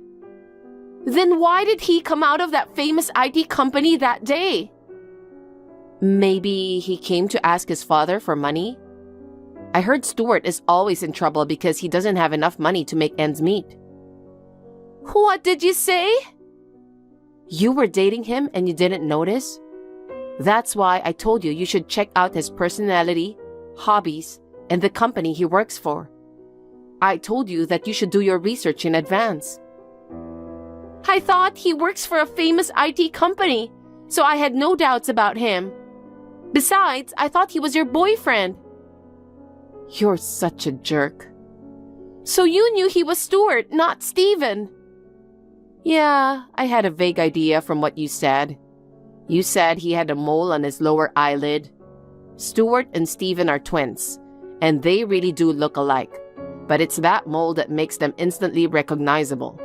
Then why did he come out of that famous IT company that day? Maybe he came to ask his father for money? I heard Stuart is always in trouble because he doesn't have enough money to make ends meet. What did you say? You were dating him and you didn't notice? That's why I told you should check out his personality, hobbies, and the company he works for. I told you that you should do your research in advance. I thought he works for a famous IT company, so I had no doubts about him. Besides, I thought he was your boyfriend. You're such a jerk. So you knew he was Stuart, not Steven. Yeah, I had a vague idea from what you said. You said he had a mole on his lower eyelid. Stuart and Steven are twins, and they really do look alike. But it's that mole that makes them instantly recognizable.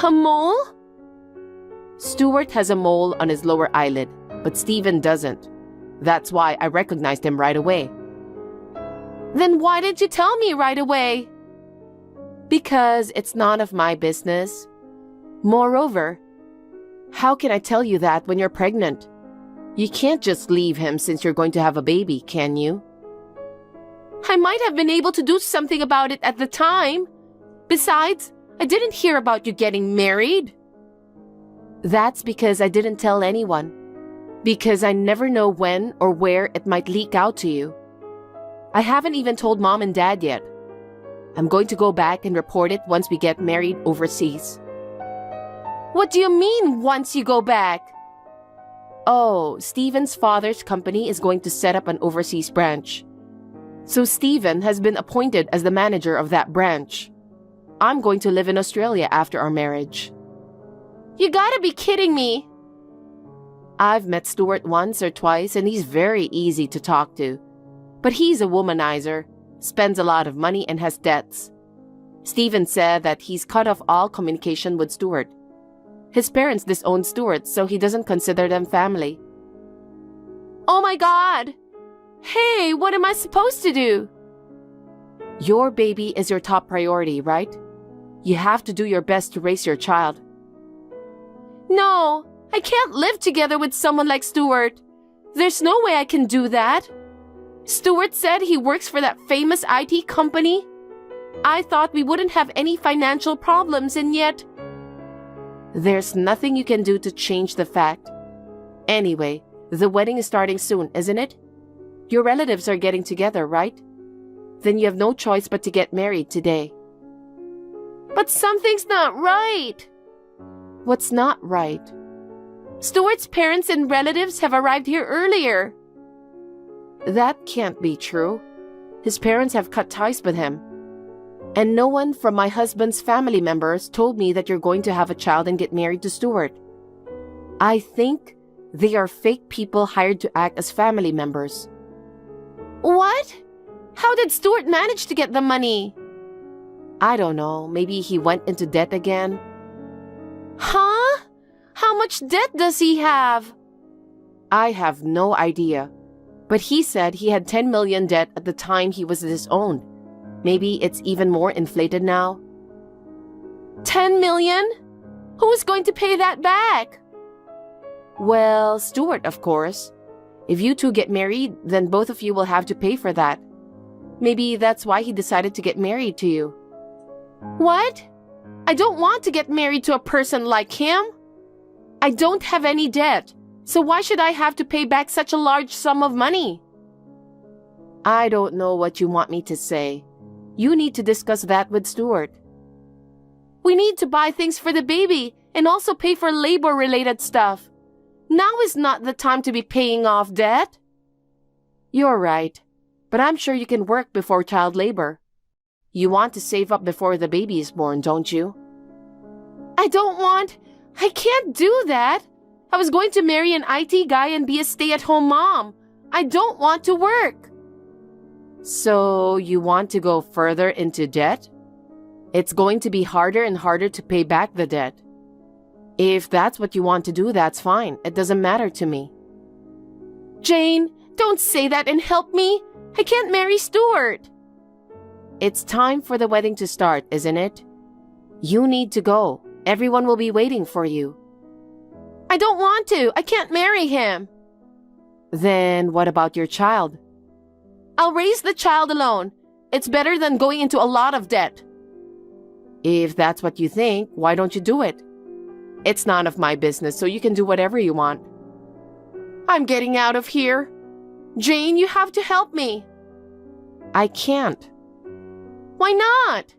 A mole? Stuart has a mole on his lower eyelid, but Steven doesn't. That's why I recognized him right away. Then why didn't you tell me right away? Because it's none of my business. Moreover, how can I tell you that when you're pregnant? You can't just leave him since you're going to have a baby, can you? I might have been able to do something about it at the time. Besides, I didn't hear about you getting married. That's because I didn't tell anyone. Because I never know when or where it might leak out to you. I haven't even told Mom and Dad yet. I'm going to go back and report it once we get married overseas. What do you mean, once you go back? Oh, Steven's father's company is going to set up an overseas branch. So Steven has been appointed as the manager of that branch. I'm going to live in Australia after our marriage. You gotta be kidding me. I've met Stuart once or twice and he's very easy to talk to. But he's a womanizer, spends a lot of money and has debts. Steven said that he's cut off all communication with Stuart. His parents disown Stuart, so he doesn't consider them family. Oh my God! Hey, what am I supposed to do? Your baby is your top priority, right? You have to do your best to raise your child. No, I can't live together with someone like Stuart. There's no way I can do that. Stuart said he works for that famous IT company. I thought we wouldn't have any financial problems, and yet... There's nothing you can do to change the fact. Anyway, the wedding is starting soon, isn't it? Your relatives are getting together, right? Then you have no choice but to get married today. But something's not right. What's not right? Stuart's parents and relatives have arrived here earlier. That can't be true. His parents have cut ties with him. And no one from my husband's family members told me that you're going to have a child and get married to Stuart. I think they are fake people hired to act as family members. What? How did Stuart manage to get the money? I don't know. Maybe he went into debt again. Huh? How much debt does he have? I have no idea. But he said he had 10 million debt at the time he was disowned. Maybe it's even more inflated now. 10 million? Who's going to pay that back? Well, Stuart, of course. If you two get married, then both of you will have to pay for that. Maybe that's why he decided to get married to you. What? I don't want to get married to a person like him. I don't have any debt, So why should I have to pay back such a large sum of money? I don't know what you want me to say. You need to discuss that with Stuart. We need to buy things for the baby and also pay for labor-related stuff. Now is not the time to be paying off debt. You're right, but I'm sure you can work before child labor. You want to save up before the baby is born, don't you? I can't do that. I was going to marry an IT guy and be a stay-at-home mom. I don't want to work. So you want to go further into debt? It's going to be harder and harder to pay back the debt. If that's what you want to do, that's fine. It doesn't matter to me. Jane, don't say that and help me. I can't marry Stuart. It's time for the wedding to start, isn't it? You need to go. Everyone will be waiting for you. I don't want to. I can't marry him. Then what about your child? I'll raise the child alone. It's better than going into a lot of debt. If that's what you think, why don't you do it? It's none of my business, so you can do whatever you want. I'm getting out of here. Jane, you have to help me. I can't. Why not?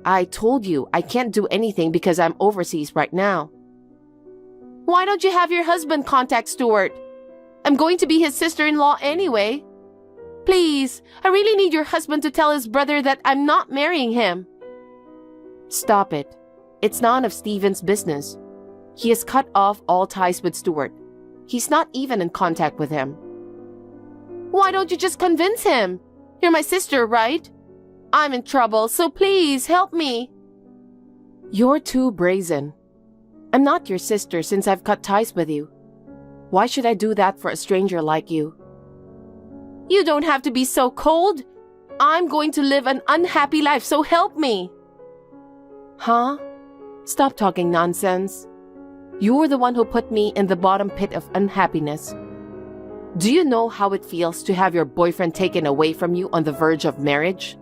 I told you I can't do anything because I'm overseas right now. Why don't you have your husband contact Stuart? I'm going to be his sister-in-law anyway. Please, I really need your husband to tell his brother that I'm not marrying him. Stop it. It's none of Stephen's business. He has cut off all ties with Stuart. He's not even in contact with him. Why don't you just convince him? You're my sister, right? I'm in trouble, so please help me. You're too brazen. I'm not your sister since I've cut ties with you. Why should I do that for a stranger like you? You don't have to be so cold. I'm going to live an unhappy life, so help me. Huh? Stop talking nonsense. You're the one who put me in the bottom pit of unhappiness. Do you know how it feels to have your boyfriend taken away from you on the verge of marriage?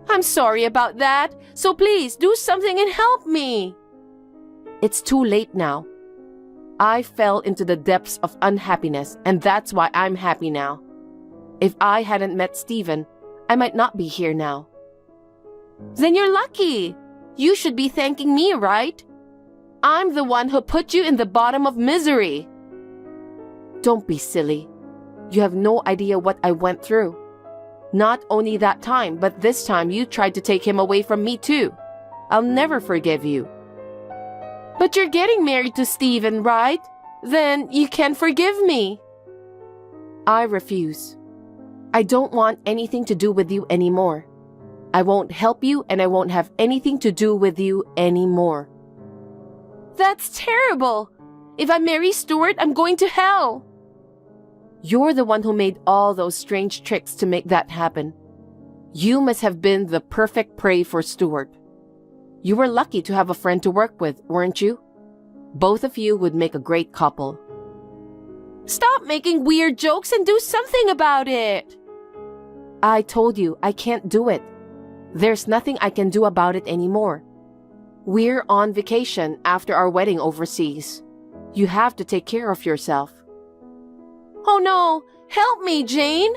I'm sorry about that, so please do something and help me. It's too late now. I fell into the depths of unhappiness, and that's why I'm happy now. If I hadn't met Stephen, I might not be here now. Then you're lucky. You should be thanking me, right? I'm the one who put you in the bottom of misery. Don't be silly. You have no idea what I went through. Not only that time, but this time you tried to take him away from me too. I'll never forgive you. But you're getting married to Stephen, right? Then you can forgive me. I refuse. I don't want anything to do with you anymore. I won't help you and I won't have anything to do with you anymore. That's terrible. If I marry Stuart, I'm going to hell. You're the one who made all those strange tricks to make that happen. You must have been the perfect prey for Stuart. You were lucky to have a friend to work with, weren't you? Both of you would make a great couple. Stop making weird jokes and do something about it. I told you I can't do it. There's nothing I can do about it anymore. We're on vacation after our wedding overseas. You have to take care of yourself. Oh no! Help me, Jane!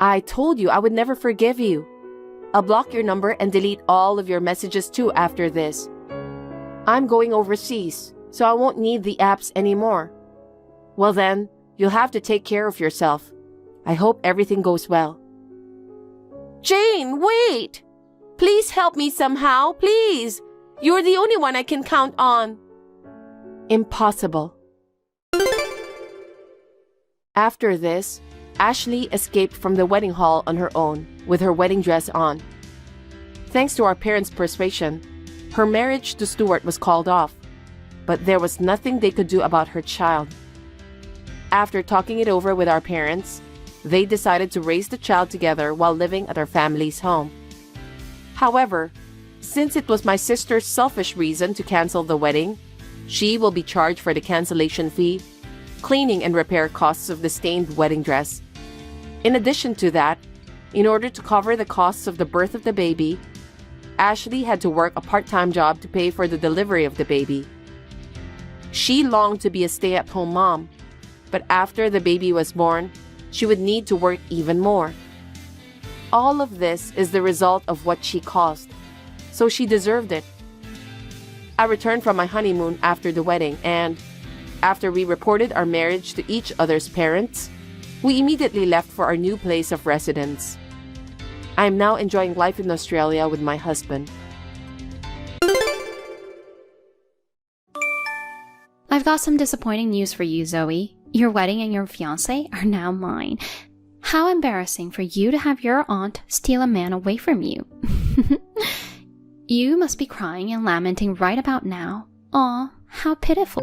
I told you I would never forgive you. I'll block your number and delete all of your messages too after this. I'm going overseas, so I won't need the apps anymore. Well then, you'll have to take care of yourself. I hope everything goes well. Jane, wait! Please help me somehow, please! You're the only one I can count on. Impossible. After this, Ashley escaped from the wedding hall on her own, with her wedding dress on. Thanks to our parents' persuasion, her marriage to Stuart was called off, but there was nothing they could do about her child. After talking it over with our parents, they decided to raise the child together while living at our family's home. However, since it was my sister's selfish reason to cancel the wedding, she will be charged for the cancellation fee, cleaning and repair costs of the stained wedding dress. In addition to that, in order to cover the costs of the birth of the baby, Ashley had to work a part-time job to pay for the delivery of the baby. She longed to be a stay-at-home mom, but after the baby was born, she would need to work even more. All of this is the result of what she caused, so she deserved it. I returned from my honeymoon after the wedding, and after we reported our marriage to each other's parents, we immediately left for our new place of residence. I am now enjoying life in Australia with my husband. I've got some disappointing news for you, Zoe. Your wedding and your fiancé are now mine. How embarrassing for you to have your aunt steal a man away from you. You must be crying and lamenting right about now. Aw, how pitiful.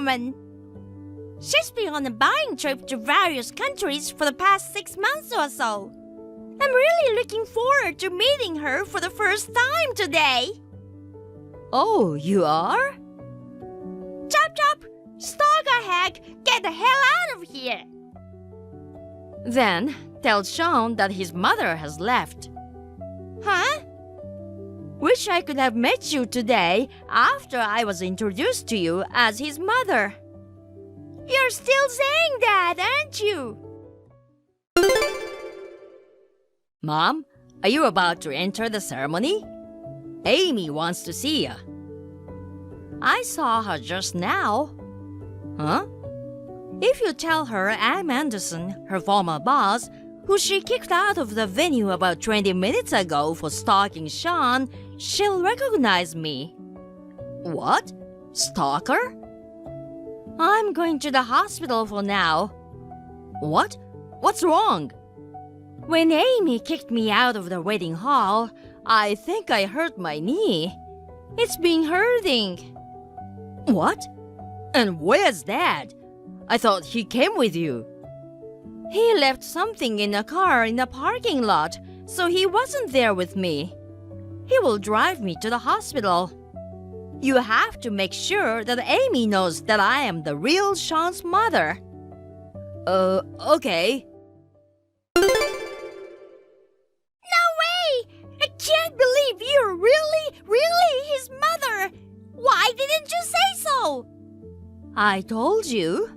woman. She's been on a buying trip to various countries for the past 6 months or so. I'm really looking forward to meeting her for the first time today. Oh, you are? Chop chop! Stalker hag, get the hell out of here! Then tell Sean that his mother has left. Huh? Wish I could have met you today after I was introduced to you as his mother. You're still saying that, aren't you? Mom, are you about to enter the ceremony? Amy wants to see you. I saw her just now. Huh? If you tell her I'm Anderson, her former boss, who she kicked out of the venue about 20 minutes ago for stalking Sean, she'll recognize me. What? Stalker? I'm going to the hospital for now. What? What's wrong? When Amy kicked me out of the wedding hall, I think I hurt my knee. It's been hurting. What? And where's Dad? I thought he came with you. He left something in a car in the parking lot, so he wasn't there with me. He will drive me to the hospital. You have to make sure that Amy knows that I am the real Sean's mother. Okay. No way! I can't believe you're really his mother! Why didn't you say so? I told you.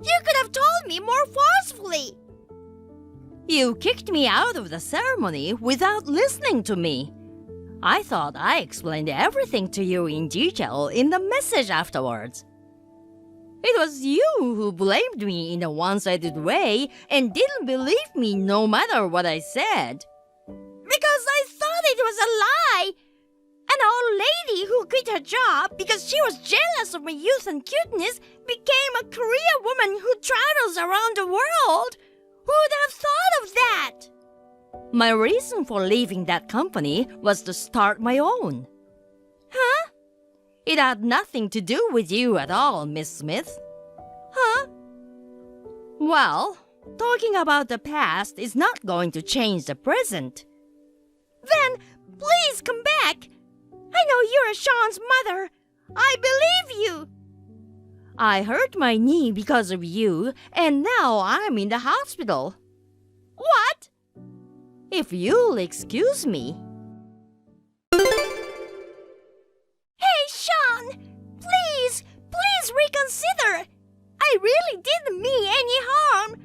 You could have told me more forcefully. You kicked me out of the ceremony without listening to me. I thought I explained everything to you in detail in the message afterwards. It was you who blamed me in a one-sided way and didn't believe me no matter what I said. Because I thought it was a lie. An old lady who quit her job because she was jealous of my youth and cuteness became a career woman who travels around the world. Who would have thought of that? My reason for leaving that company was to start my own. Huh? It had nothing to do with you at all, Miss Smith. Huh? Well, talking about the past is not going to change the present. Then, please come back. I know you're Sean's mother. I believe you. I hurt my knee because of you, and now I'm in the hospital. What? If you'll excuse me. Hey, Sean! Please reconsider. I really didn't mean any harm.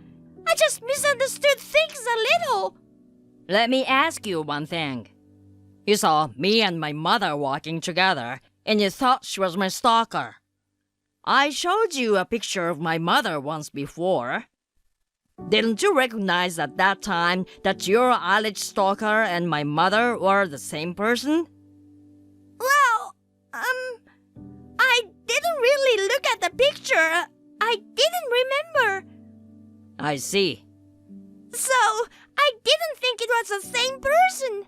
I just misunderstood things a little. Let me ask you one thing. You saw me and my mother walking together, and you thought she was my stalker. I showed you a picture of my mother once before. Didn't you recognize at that time that your alleged stalker and my mother were the same person? Well, I didn't really look at the picture. I didn't remember. I see. So, I didn't think it was the same person.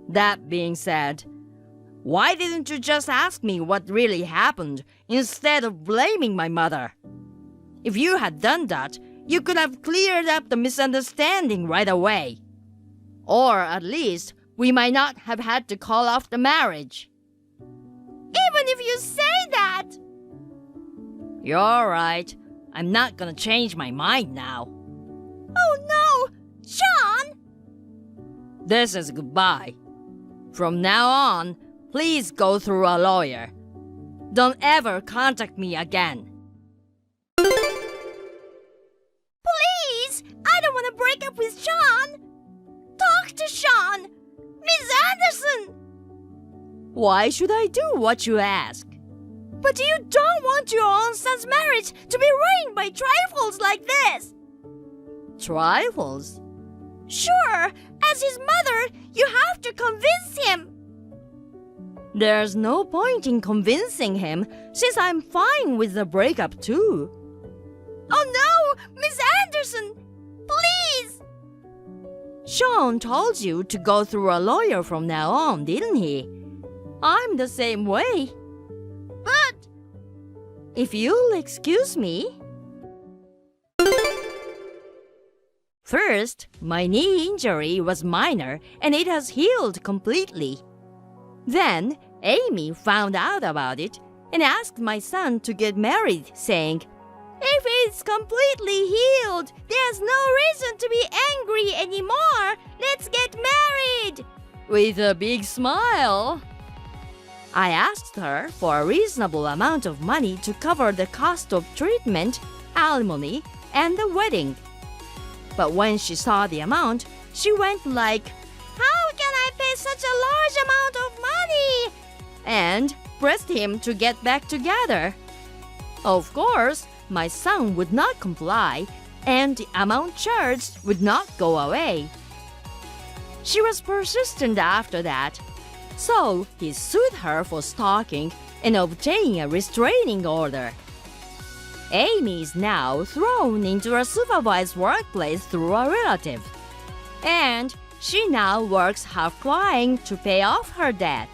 That being said, why didn't you just ask me what really happened instead of blaming my mother? If you had done that, you could have cleared up the misunderstanding right away. Or at least, we might not have had to call off the marriage. Even if you say that! You're right. I'm not gonna change my mind now. Oh no! Sean! This is goodbye. From now on, please go through a lawyer. Don't ever contact me again. Please! I don't want to break up with Sean! Talk to Sean! Miss Anderson! Why should I do what you ask? But you don't want your own son's marriage to be ruined by trifles like this! Trifles? Sure! As his mother, you have to convince him! There's no point in convincing him since I'm fine with the breakup too. Oh no! Miss Anderson! Please! Sean told you to go through a lawyer from now on, didn't he? I'm the same way. But... if you'll excuse me. First, my knee injury was minor and it has healed completely. Then, Amy found out about it and asked my son to get married, saying, "If it's completely healed, there's no reason to be angry anymore. Let's get married!" With a big smile. I asked her for a reasonable amount of money to cover the cost of treatment, alimony, and the wedding. But when she saw the amount, she went like, "How can I pay such a large amount of money?" and pressed him to get back together. Of course, my son would not comply, and the amount charged would not go away. She was persistent after that, so he sued her for stalking and obtaining a restraining order. Amy is now thrown into a supervised workplace through a relative, and she now works half crying to pay off her debt.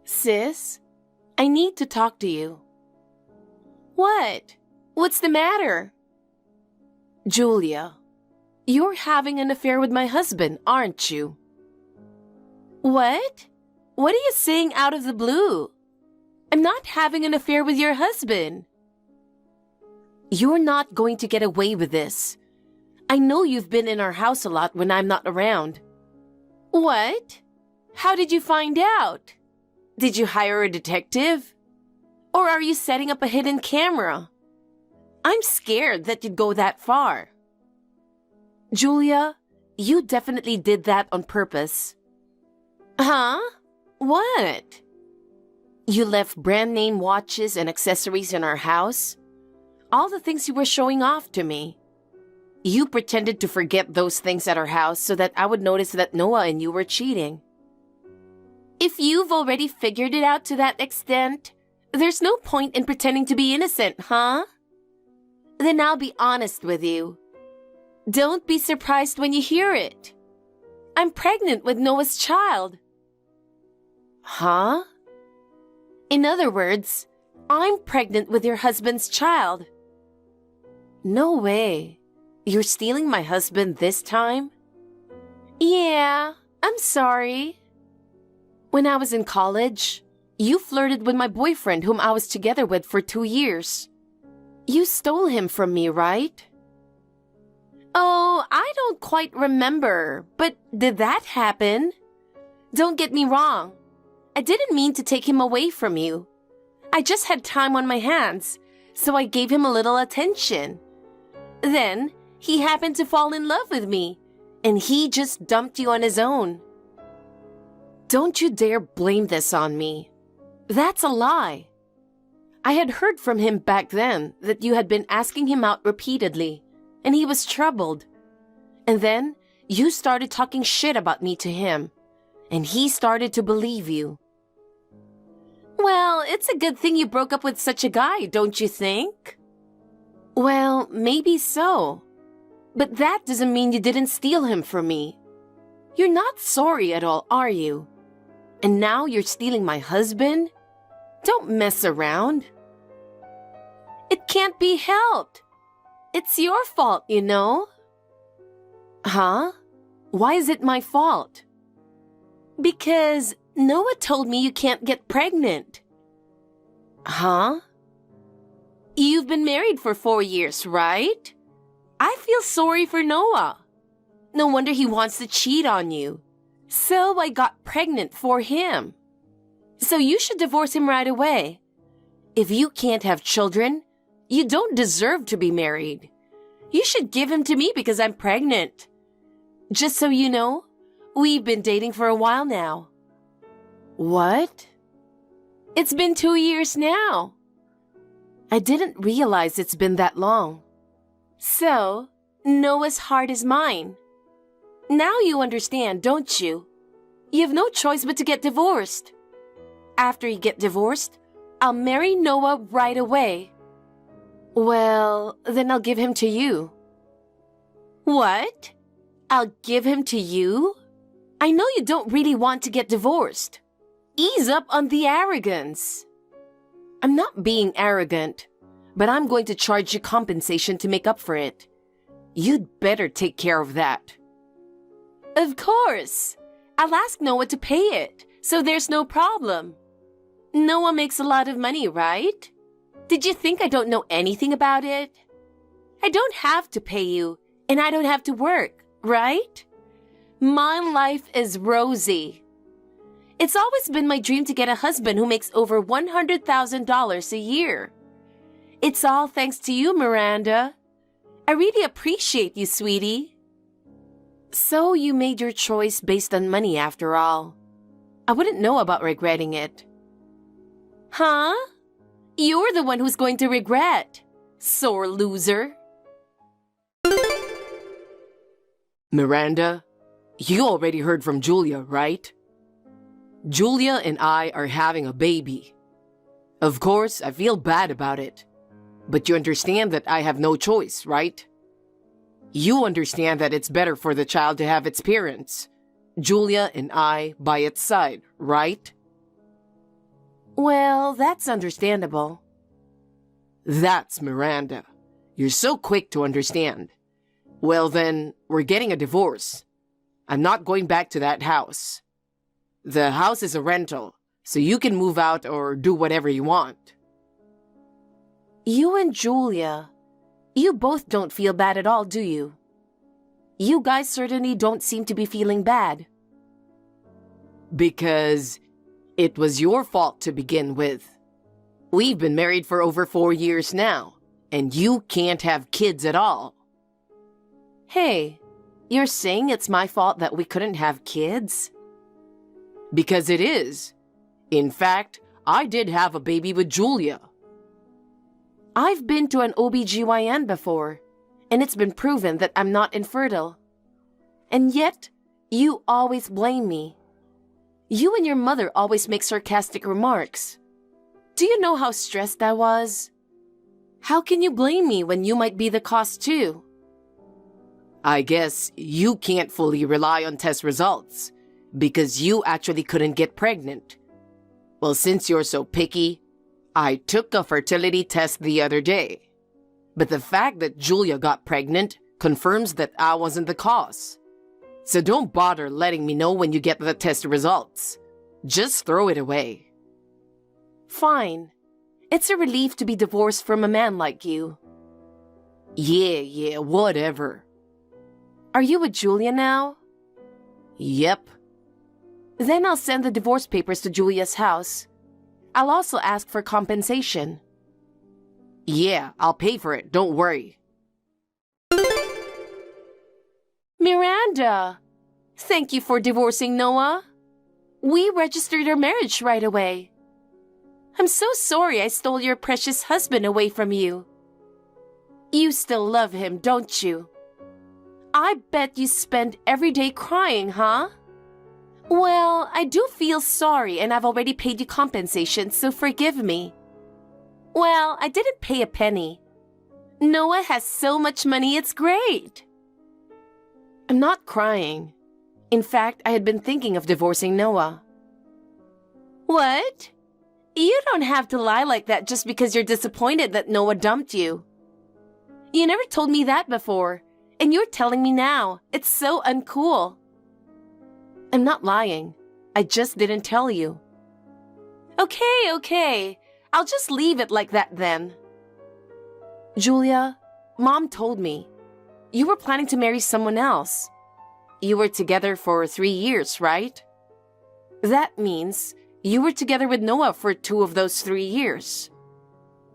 Sis, I need to talk to you. What? What's the matter? Julia, you're having an affair with my husband, aren't you? What? What are you saying out of the blue? I'm not having an affair with your husband. You're not going to get away with this. I know you've been in our house a lot when I'm not around. What? How did you find out? Did you hire a detective? Or are you setting up a hidden camera? I'm scared that you'd go that far. Julia, you definitely did that on purpose. Huh? What? You left brand name watches and accessories in our house? All the things you were showing off to me. You pretended to forget those things at our house so that I would notice that Noah and you were cheating. If you've already figured it out to that extent, there's no point in pretending to be innocent, huh? Then I'll be honest with you. Don't be surprised when you hear it. I'm pregnant with Noah's child. Huh? In other words, I'm pregnant with your husband's child. No way. You're stealing my husband this time? Yeah, I'm sorry. When I was in college, you flirted with my boyfriend whom I was together with for 2 years. You stole him from me, right? Oh, I don't quite remember, but did that happen? Don't get me wrong. I didn't mean to take him away from you. I just had time on my hands, so I gave him a little attention. Then, he happened to fall in love with me, and he just dumped you on his own. Don't you dare blame this on me. That's a lie. I had heard from him back then that you had been asking him out repeatedly, and he was troubled. And then, you started talking shit about me to him, and he started to believe you. Well, it's a good thing you broke up with such a guy, don't you think? Well, maybe so. But that doesn't mean you didn't steal him from me. You're not sorry at all, are you? And now you're stealing my husband? Don't mess around. It can't be helped. It's your fault, you know. Huh? Why is it my fault? Because Noah told me you can't get pregnant. Huh? You've been married for 4 years, right? I feel sorry for Noah. No wonder he wants to cheat on you. So I got pregnant for him. So you should divorce him right away. If you can't have children, you don't deserve to be married. You should give him to me because I'm pregnant. Just so you know, we've been dating for a while now. What? It's been 2 years now. I didn't realize it's been that long. So, Noah's heart is mine. Now you understand, don't you? You have no choice but to get divorced. After you get divorced, I'll marry Noah right away. Well, then I'll give him to you. What? I'll give him to you? I know you don't really want to get divorced. Ease up on the arrogance. I'm not being arrogant, but I'm going to charge you compensation to make up for it. You'd better take care of that. Of course. I'll ask Noah to pay it, so there's no problem. Noah makes a lot of money, right? Did you think I don't know anything about it? I don't have to pay you, and I don't have to work, right? My life is rosy. It's always been my dream to get a husband who makes over $100,000 a year. It's all thanks to you, Miranda. I really appreciate you, sweetie. So you made your choice based on money after all. I wouldn't know about regretting it. Huh? You're the one who's going to regret, sore loser. Miranda, you already heard from Julia, right? Julia and I are having a baby. Of course, I feel bad about it. But you understand that I have no choice, right? You understand that it's better for the child to have its parents, Julia and I, by its side, right? Well, that's understandable. That's Miranda. You're so quick to understand. Well then, we're getting a divorce. I'm not going back to that house. The house is a rental, so you can move out or do whatever you want. You and Julia, you both don't feel bad at all, do you? You guys certainly don't seem to be feeling bad. Because it was your fault to begin with. We've been married for over 4 years now, and you can't have kids at all. Hey, you're saying it's my fault that we couldn't have kids? Because it is. In fact, I did have a baby with Julia. I've been to an OBGYN before, and it's been proven that I'm not infertile. And yet, you always blame me. You and your mother always make sarcastic remarks. Do you know how stressed I was? How can you blame me when you might be the cause too? I guess you can't fully rely on test results, because you actually couldn't get pregnant. Well, since you're so picky, I took a fertility test the other day. But the fact that Julia got pregnant confirms that I wasn't the cause. So don't bother letting me know when you get the test results. Just throw it away. Fine. It's a relief to be divorced from a man like you. Yeah, whatever. Are you with Julia now? Yep. Then I'll send the divorce papers to Julia's house. I'll also ask for compensation. Yeah, I'll pay for it, don't worry. Miranda! Thank you for divorcing Noah. We registered our marriage right away. I'm so sorry I stole your precious husband away from you. You still love him, don't you? I bet you spend every day crying, huh? Well, I do feel sorry and I've already paid you compensation, so forgive me. Well, I didn't pay a penny. Noah has so much money, it's great. I'm not crying. In fact, I had been thinking of divorcing Noah. What? You don't have to lie like that just because you're disappointed that Noah dumped you. You never told me that before, and you're telling me now. It's so uncool. I'm not lying. I just didn't tell you. Okay. I'll just leave it like that then. Julia, Mom told me. You were planning to marry someone else. You were together for 3 years, right? That means you were together with Noah for 2 of those 3 years.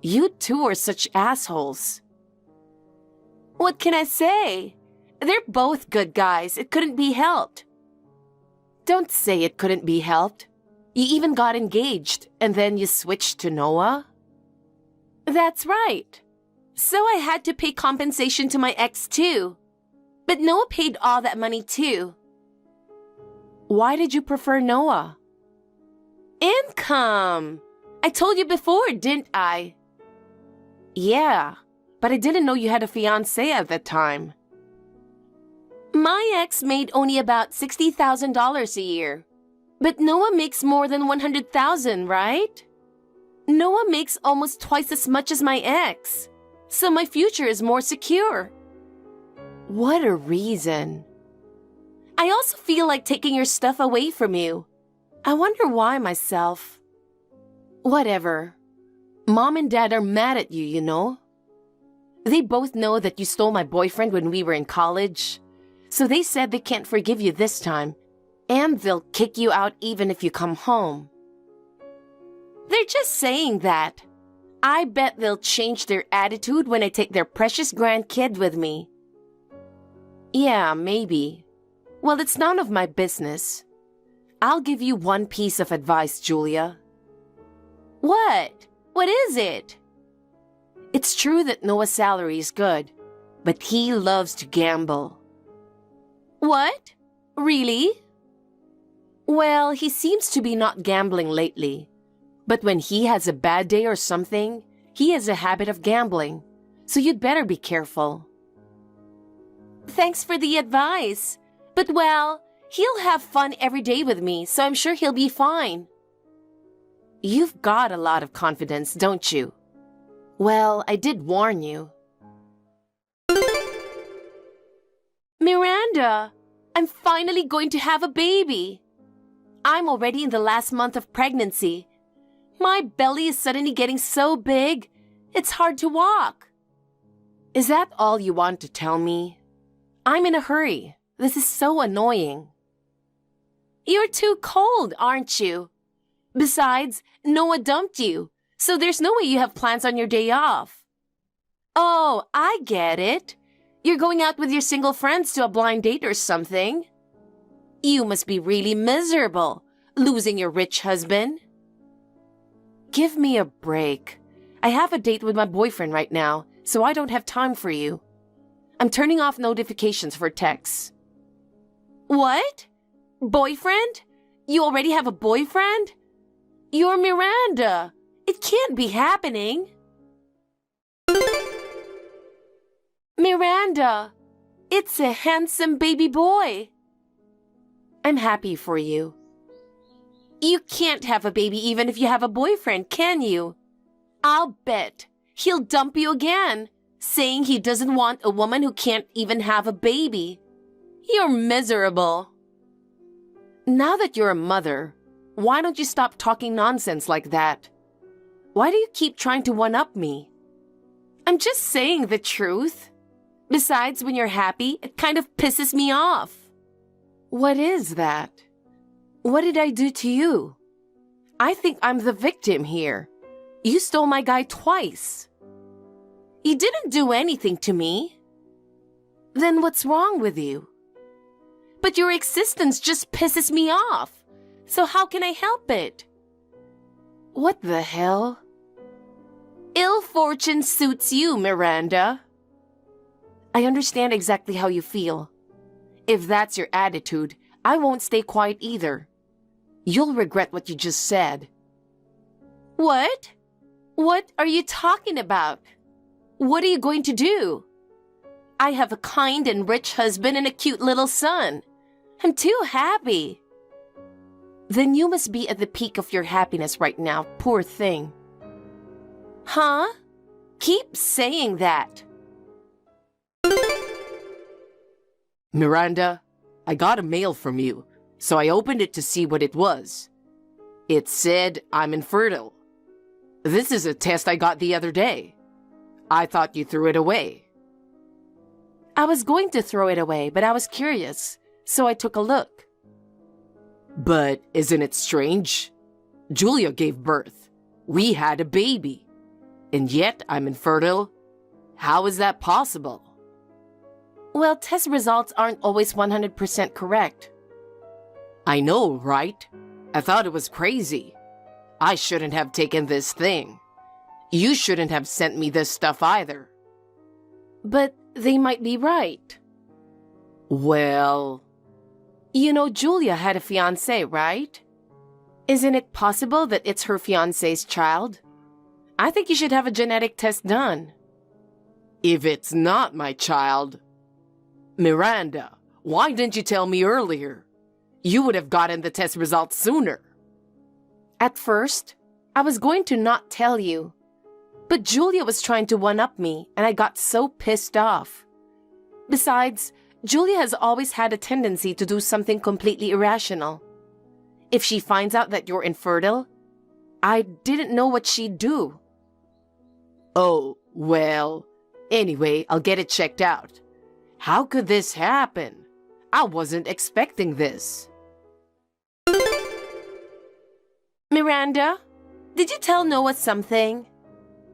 You two are such assholes. What can I say? They're both good guys. It couldn't be helped. Don't say it couldn't be helped. You even got engaged, and then you switched to Noah? That's right. So I had to pay compensation to my ex too. But Noah paid all that money too. Why did you prefer Noah? Income! I told you before, didn't I? Yeah, but I didn't know you had a fiancé at that time. My ex made only about $60,000 a year. But Noah makes more than $100,000, right? Noah makes almost twice as much as my ex, so my future is more secure. What a reason. I also feel like taking your stuff away from you. I wonder why myself. Whatever. Mom and Dad are mad at you, you know? They both know that you stole my boyfriend when we were in college, so they said they can't forgive you this time, and they'll kick you out even if you come home. They're just saying that. I bet they'll change their attitude when I take their precious grandkid with me. Yeah, maybe. Well, it's none of my business. I'll give you one piece of advice, Julia. What? What is it? It's true that Noah's salary is good, but he loves to gamble. What? Really? Well, he seems to be not gambling lately. But when he has a bad day or something, he has a habit of gambling. So you'd better be careful. Thanks for the advice. But well, he'll have fun every day with me, so I'm sure he'll be fine. You've got a lot of confidence, don't you? Well, I did warn you. Miranda, I'm finally going to have a baby. I'm already in the last month of pregnancy. My belly is suddenly getting so big, it's hard to walk. Is that all you want to tell me? I'm in a hurry. This is so annoying. You're too cold, aren't you? Besides, Noah dumped you, so there's no way you have plans on your day off. Oh, I get it. You're going out with your single friends to a blind date or something. You must be really miserable, losing your rich husband. Give me a break. I have a date with my boyfriend right now, so I don't have time for you. I'm turning off notifications for texts. What? Boyfriend? You already have a boyfriend? You're Miranda. It can't be happening. Miranda, it's a handsome baby boy. I'm happy for you. You can't have a baby even if you have a boyfriend, can you? I'll bet he'll dump you again, saying he doesn't want a woman who can't even have a baby. You're miserable. Now that you're a mother, why don't you stop talking nonsense like that? Why do you keep trying to one-up me? I'm just saying the truth. Besides, when you're happy, it kind of pisses me off. What is that? What did I do to you? I think I'm the victim here. You stole my guy twice. You didn't do anything to me. Then what's wrong with you? But your existence just pisses me off. So how can I help it? What the hell? Ill fortune suits you, Miranda. I understand exactly how you feel. If that's your attitude, I won't stay quiet either. You'll regret what you just said. What? What are you talking about? What are you going to do? I have a kind and rich husband and a cute little son. I'm too happy. Then you must be at the peak of your happiness right now, poor thing. Huh? Keep saying that. Miranda, I got a mail from you, so I opened it to see what it was. It said I'm infertile. This is a test I got the other day. I thought you threw it away. I was going to throw it away, but I was curious, so I took a look. But isn't it strange? Julia gave birth. We had a baby. And yet I'm infertile? How is that possible? Well, test results aren't always 100% correct. I know, right? I thought it was crazy. I shouldn't have taken this thing. You shouldn't have sent me this stuff either. But they might be right. Well... You know Julia had a fiancé, right? Isn't it possible that it's her fiancé's child? I think you should have a genetic test done. If it's not my child... Miranda, why didn't you tell me earlier? You would have gotten the test results sooner. At first, I was going to not tell you, but Julia was trying to one-up me and I got so pissed off. Besides, Julia has always had a tendency to do something completely irrational. If she finds out that you're infertile, I didn't know what she'd do. Oh, well, anyway, I'll get it checked out. How could this happen? I wasn't expecting this. Miranda, did you tell Noah something?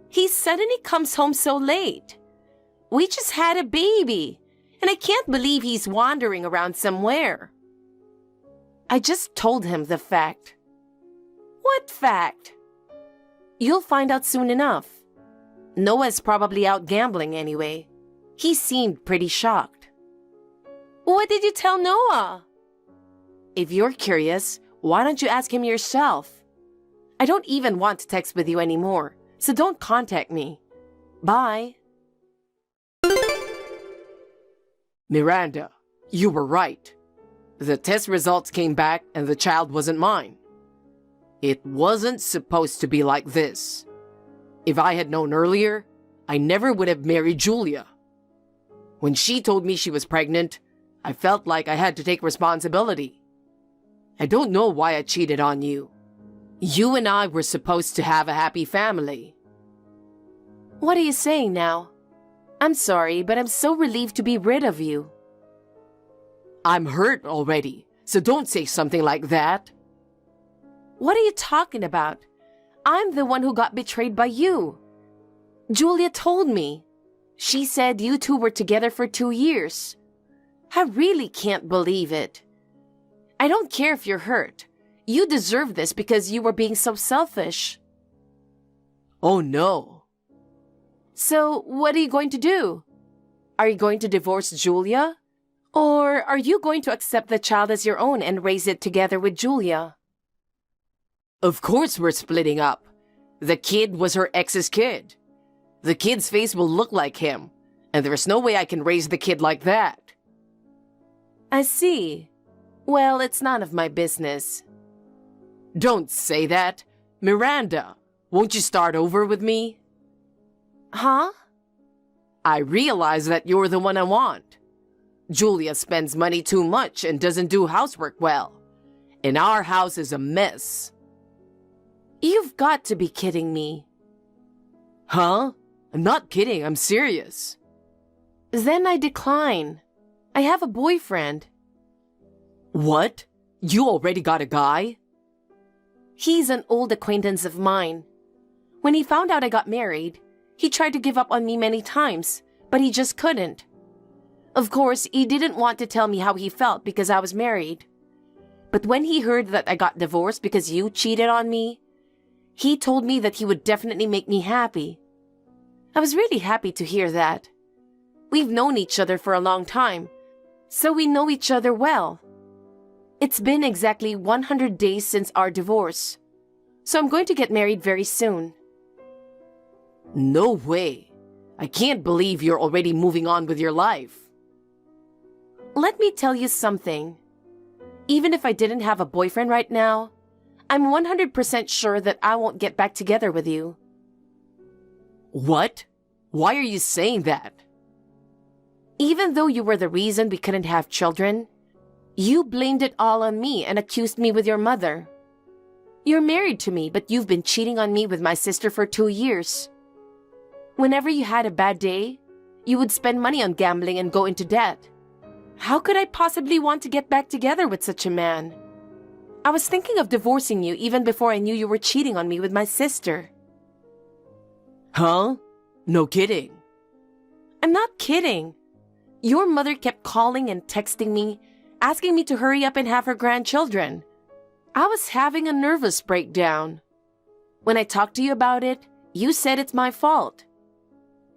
He suddenly comes home so late. We just had a baby, and I can't believe he's wandering around somewhere. I just told him the fact. What fact? You'll find out soon enough. Noah's probably out gambling anyway. He seemed pretty shocked. What did you tell Noah? If you're curious, why don't you ask him yourself? I don't even want to text with you anymore, so don't contact me. Bye. Miranda, you were right. The test results came back and the child wasn't mine. It wasn't supposed to be like this. If I had known earlier, I never would have married Julia. When she told me she was pregnant, I felt like I had to take responsibility. I don't know why I cheated on you. You and I were supposed to have a happy family. What are you saying now? I'm sorry, but I'm so relieved to be rid of you. I'm hurt already, so don't say something like that. What are you talking about? I'm the one who got betrayed by you. Julia told me. She said you two were together for 2 years. I really can't believe it. I don't care if you're hurt. You deserve this because you were being so selfish. Oh no. So, what are you going to do? Are you going to divorce Julia? Or are you going to accept the child as your own and raise it together with Julia? Of course we're splitting up. The kid was her ex's kid. The kid's face will look like him, and there's no way I can raise the kid like that. I see. Well, it's none of my business. Don't say that. Miranda, won't you start over with me? Huh? I realize that you're the one I want. Julia spends money too much and doesn't do housework well. And our house is a mess. You've got to be kidding me. Huh? I'm not kidding, I'm serious. Then I decline. I have a boyfriend. What? You already got a guy? He's an old acquaintance of mine. When he found out I got married, he tried to give up on me many times, but he just couldn't. Of course, he didn't want to tell me how he felt because I was married. But when he heard that I got divorced because you cheated on me, he told me that he would definitely make me happy. I was really happy to hear that. We've known each other for a long time, so we know each other well. It's been exactly 100 days since our divorce, so I'm going to get married very soon. No way. I can't believe you're already moving on with your life. Let me tell you something. Even if I didn't have a boyfriend right now, I'm 100% sure that I won't get back together with you. What? Why are you saying that? Even though you were the reason we couldn't have children, you blamed it all on me and accused me with your mother. You're married to me, but you've been cheating on me with my sister for 2 years. Whenever you had a bad day, you would spend money on gambling and go into debt. How could I possibly want to get back together with such a man? I was thinking of divorcing you even before I knew you were cheating on me with my sister. Huh? No kidding. I'm not kidding. Your mother kept calling and texting me, asking me to hurry up and have her grandchildren. I was having a nervous breakdown. When I talked to you about it, you said it's my fault.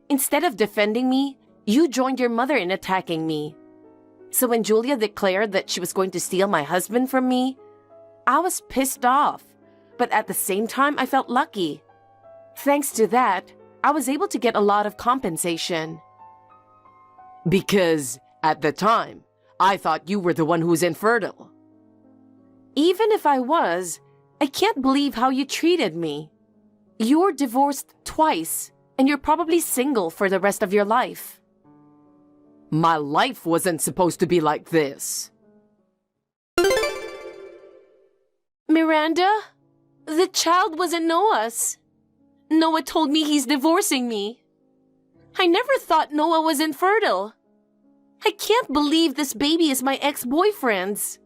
Instead of defending me, you joined your mother in attacking me. So when Julia declared that she was going to steal my husband from me, I was pissed off, but at the same time I felt lucky. Thanks to that, I was able to get a lot of compensation. Because, at the time, I thought you were the one who's infertile. Even if I was, I can't believe how you treated me. You're divorced twice, and you're probably single for the rest of your life. My life wasn't supposed to be like this. Miranda, the child wasn't Noah's. Noah told me he's divorcing me. I never thought Noah was infertile. I can't believe this baby is my ex-boyfriend's.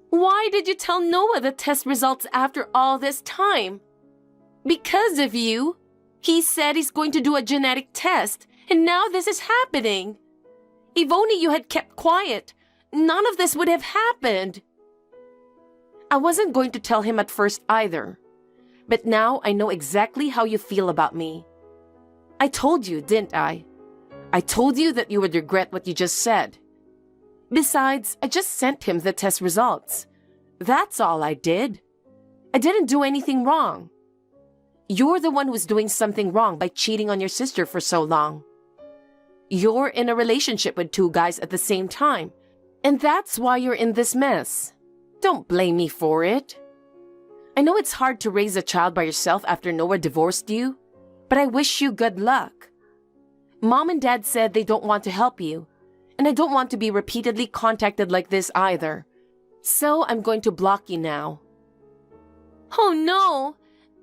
Why did you tell Noah the test results after all this time? Because of you. He said he's going to do a genetic test, and now this is happening. If only you had kept quiet, none of this would have happened. I wasn't going to tell him at first either, but now I know exactly how you feel about me. I told you, didn't I? I told you that you would regret what you just said. Besides, I just sent him the test results. That's all I did. I didn't do anything wrong. You're the one who's doing something wrong by cheating on your sister for so long. You're in a relationship with 2 guys at the same time, and that's why you're in this mess. Don't blame me for it. I know it's hard to raise a child by yourself after Noah divorced you, but I wish you good luck. Mom and Dad said they don't want to help you, and I don't want to be repeatedly contacted like this either. So I'm going to block you now. Oh no!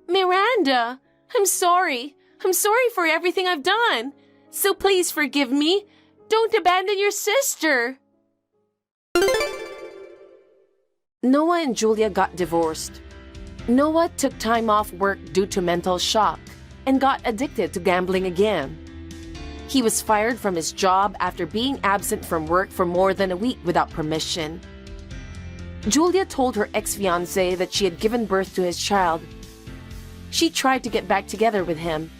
Miranda! I'm sorry. I'm sorry for everything I've done. So please forgive me. Don't abandon your sister. Noah and Julia got divorced. Noah took time off work due to mental shock and got addicted to gambling again. He was fired from his job after being absent from work for more than a week without permission. Julia told her ex-fiancé that she had given birth to his child. She tried to get back together with him,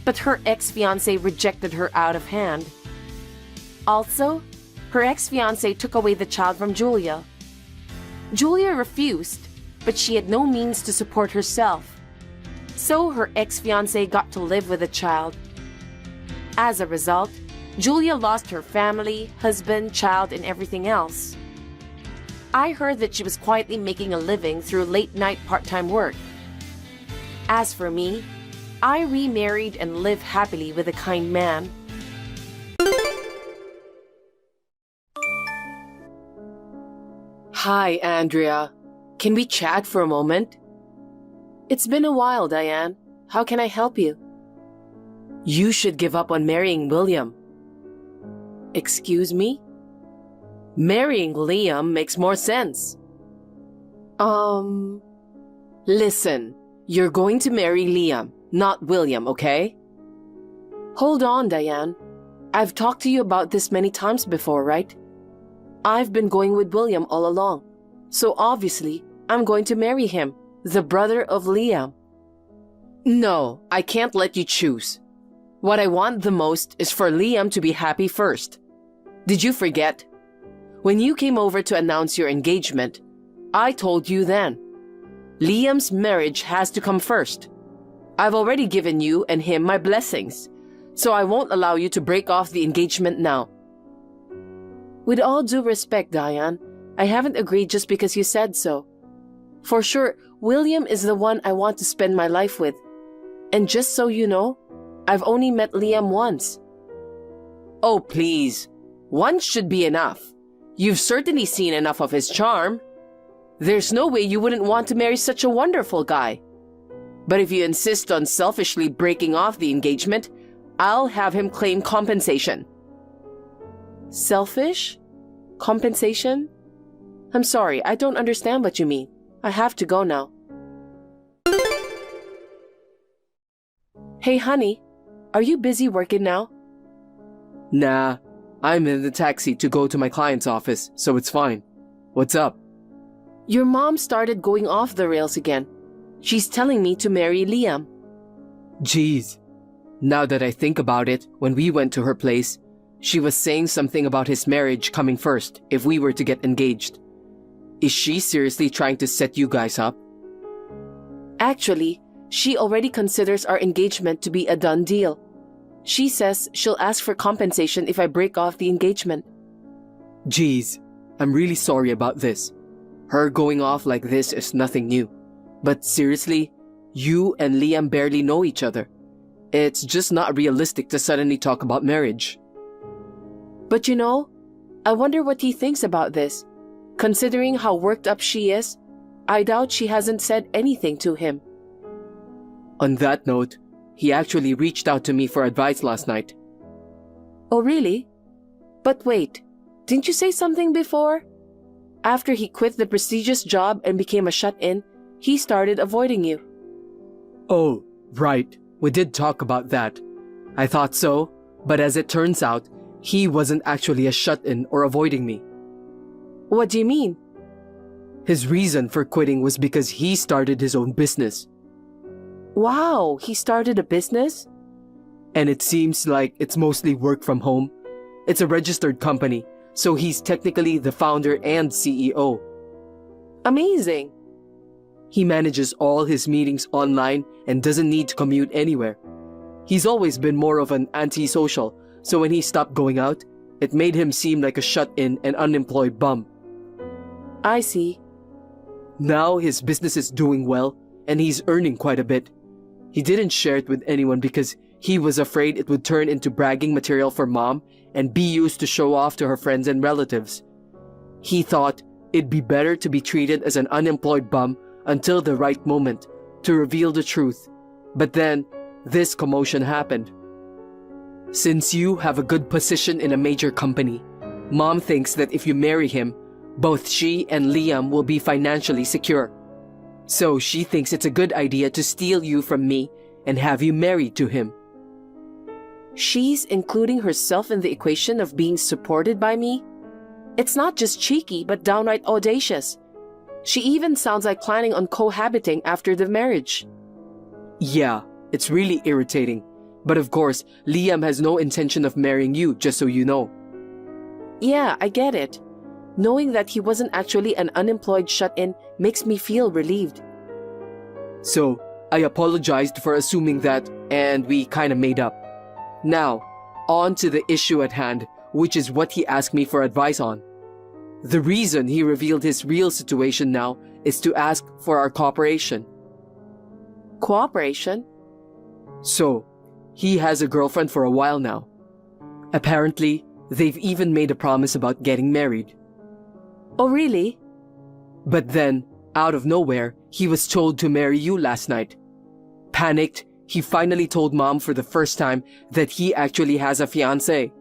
but her ex-fiancé rejected her out of hand. Also, her ex-fiancé took away the child from Julia. Julia refused, but she had no means to support herself. So her ex-fiancé got to live with the child. As a result, Julia lost her family, husband, child, and everything else. I heard that she was quietly making a living through late-night part-time work. As for me, I remarried and live happily with a kind man. Hi, Andrea. Can we chat for a moment? It's been a while, Diane. How can I help you? You should give up on marrying William. Excuse me? Marrying Liam makes more sense. Listen, you're going to marry Liam, not William, okay? Hold on, Diane. I've talked to you about this many times before, right? I've been going with William all along, so obviously I'm going to marry him, the brother of Liam. No, I can't let you choose. What I want the most is for Liam to be happy first. Did you forget? When you came over to announce your engagement, I told you then, Liam's marriage has to come first. I've already given you and him my blessings, so I won't allow you to break off the engagement now. With all due respect, Diane, I haven't agreed just because you said so. For sure, William is the one I want to spend my life with. And just so you know, I've only met Liam once. Oh, please. Once should be enough. You've certainly seen enough of his charm. There's no way you wouldn't want to marry such a wonderful guy. But if you insist on selfishly breaking off the engagement, I'll have him claim compensation. Selfish? Compensation? I'm sorry, I don't understand what you mean. I have to go now. Hey, honey, are you busy working now? Nah, I'm in the taxi to go to my client's office, so it's fine. What's up? Your mom started going off the rails again. She's telling me to marry Liam. Jeez. Now that I think about it, when we went to her place, she was saying something about his marriage coming first if we were to get engaged. Is she seriously trying to set you guys up? Actually, she already considers our engagement to be a done deal. She says she'll ask for compensation if I break off the engagement. Jeez, I'm really sorry about this. Her going off like this is nothing new. But seriously, you and Liam barely know each other. It's just not realistic to suddenly talk about marriage. But you know, I wonder what he thinks about this. Considering how worked up she is, I doubt she hasn't said anything to him. On that note, he actually reached out to me for advice last night. Oh, really? But wait, didn't you say something before? After he quit the prestigious job and became a shut-in, he started avoiding you. Oh, right. We did talk about that. I thought so, but as it turns out, he wasn't actually a shut-in or avoiding me. What do you mean? His reason for quitting was because he started his own business. Wow, he started a business? And it seems like it's mostly work from home. It's a registered company, so he's technically the founder and CEO. Amazing. He manages all his meetings online and doesn't need to commute anywhere. He's always been more of an antisocial, so when he stopped going out, it made him seem like a shut-in and unemployed bum. I see. Now his business is doing well and he's earning quite a bit. He didn't share it with anyone because he was afraid it would turn into bragging material for Mom and be used to show off to her friends and relatives. He thought it'd be better to be treated as an unemployed bum until the right moment to reveal the truth. But then, this commotion happened. Since you have a good position in a major company, Mom thinks that if you marry him, both she and Liam will be financially secure. So she thinks it's a good idea to steal you from me and have you married to him. She's including herself in the equation of being supported by me? It's not just cheeky, but downright audacious. She even sounds like planning on cohabiting after the marriage. Yeah, it's really irritating. But of course, Liam has no intention of marrying you, just so you know. Yeah, I get it. Knowing that he wasn't actually an unemployed shut-in makes me feel relieved. So, I apologized for assuming that, and we kinda made up. Now, on to the issue at hand, which is what he asked me for advice on. The reason he revealed his real situation now is to ask for our cooperation. Cooperation? So, he has a girlfriend for a while now. Apparently, they've even made a promise about getting married. Oh, really? But then, out of nowhere, he was told to marry you last night. Panicked, he finally told Mom for the first time that he actually has a fiancé.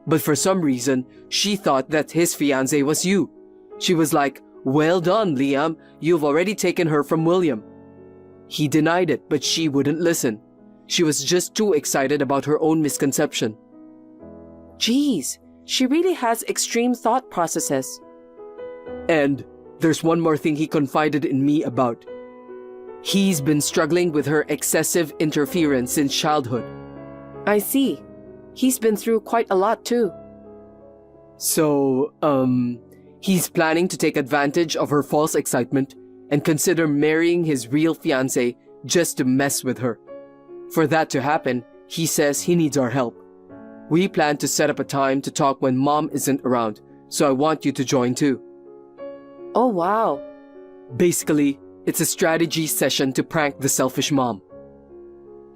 But for some reason, she thought that his fiancé was you. She was like, "Well done, Liam, you've already taken her from William." He denied it, but she wouldn't listen. She was just too excited about her own misconception. Geez, she really has extreme thought processes. And there's one more thing he confided in me about. He's been struggling with her excessive interference since childhood. I see. He's been through quite a lot too. So, he's planning to take advantage of her false excitement and consider marrying his real fiancé just to mess with her. For that to happen, he says he needs our help. We plan to set up a time to talk when Mom isn't around, so I want you to join too. Oh, wow. Basically, it's a strategy session to prank the selfish mom.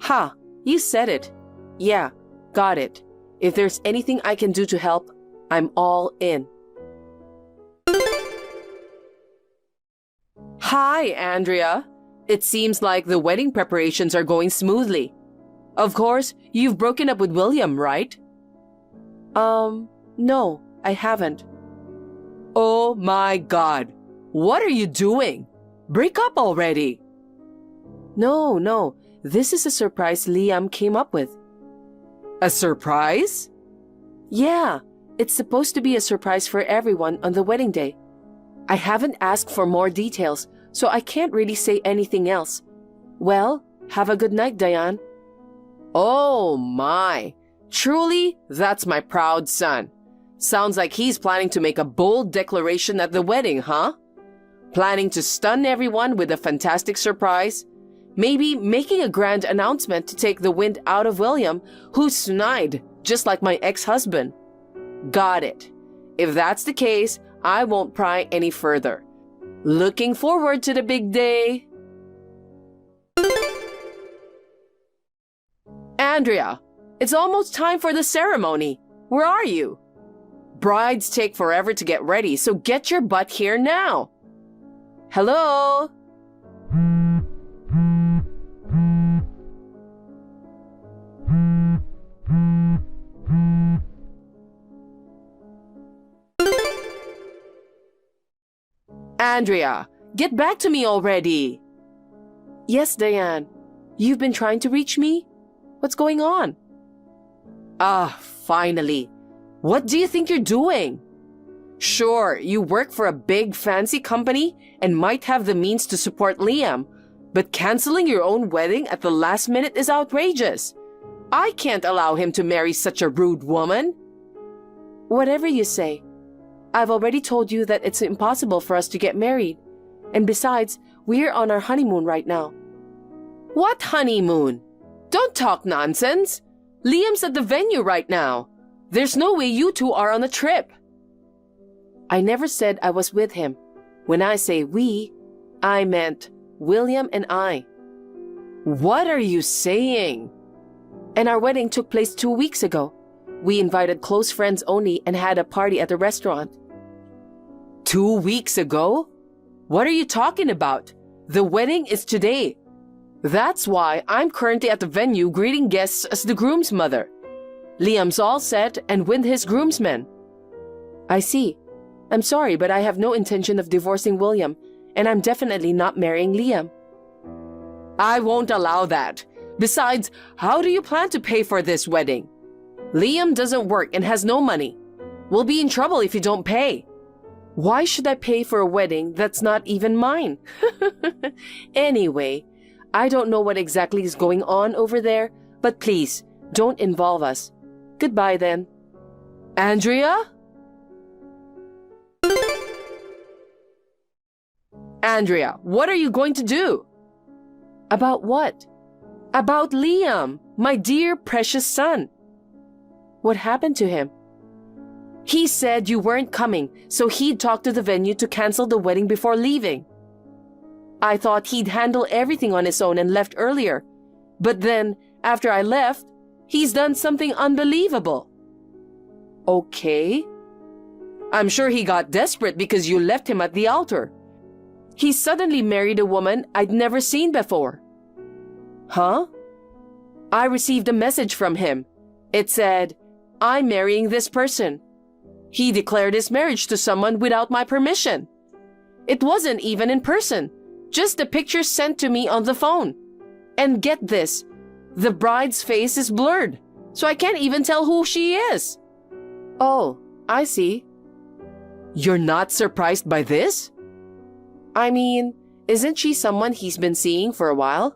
Ha! You said it. Yeah, got it. If there's anything I can do to help, I'm all in. Hi, Andrea. It seems like the wedding preparations are going smoothly. Of course, you've broken up with William, right? No, I haven't. Oh my God. What are you doing? Break up already. No. This is a surprise Liam came up with. A surprise? Yeah, it's supposed to be a surprise for everyone on the wedding day. I haven't asked for more details, so I can't really say anything else. Well, have a good night, Diane. Oh my. Truly, that's my proud son. Sounds like he's planning to make a bold declaration at the wedding, huh? Planning to stun everyone with a fantastic surprise? Maybe making a grand announcement to take the wind out of William, who's snide, just like my ex-husband. Got it. If that's the case, I won't pry any further. Looking forward to the big day. Andrea, it's almost time for the ceremony. Where are you? Brides take forever to get ready, so get your butt here now. Hello? Andrea, get back to me already. Yes, Diane. You've been trying to reach me? What's going on? Ah, finally. What do you think you're doing? Sure, you work for a big fancy company and might have the means to support Liam, but canceling your own wedding at the last minute is outrageous. I can't allow him to marry such a rude woman. Whatever you say. I've already told you that it's impossible for us to get married. And besides, we're on our honeymoon right now. What honeymoon? Don't talk nonsense. Liam's at the venue right now. There's no way you two are on a trip. I never said I was with him. When I say we, I meant William and I. What are you saying? And our wedding took place 2 weeks ago. We invited close friends only and had a party at the restaurant. 2 weeks ago? What are you talking about? The wedding is today. That's why I'm currently at the venue greeting guests as the groom's mother. Liam's all set and with his groomsmen. I see. I'm sorry, but I have no intention of divorcing William, and I'm definitely not marrying Liam. I won't allow that. Besides, how do you plan to pay for this wedding? Liam doesn't work and has no money. We'll be in trouble if you don't pay. Why should I pay for a wedding that's not even mine? Anyway, I don't know what exactly is going on over there, but please, don't involve us. Goodbye then. Andrea? Andrea, what are you going to do? About what? About Liam, my dear precious son. What happened to him? He said you weren't coming, so he'd talk to the venue to cancel the wedding before leaving. I thought he'd handle everything on his own and left earlier. But then, after I left, he's done something unbelievable. Okay. I'm sure he got desperate because you left him at the altar. He suddenly married a woman I'd never seen before. Huh? I received a message from him. It said, I'm marrying this person. He declared his marriage to someone without my permission. It wasn't even in person, just a picture sent to me on the phone. And get this, the bride's face is blurred, so I can't even tell who she is. Oh, I see. You're not surprised by this? I mean, isn't she someone he's been seeing for a while?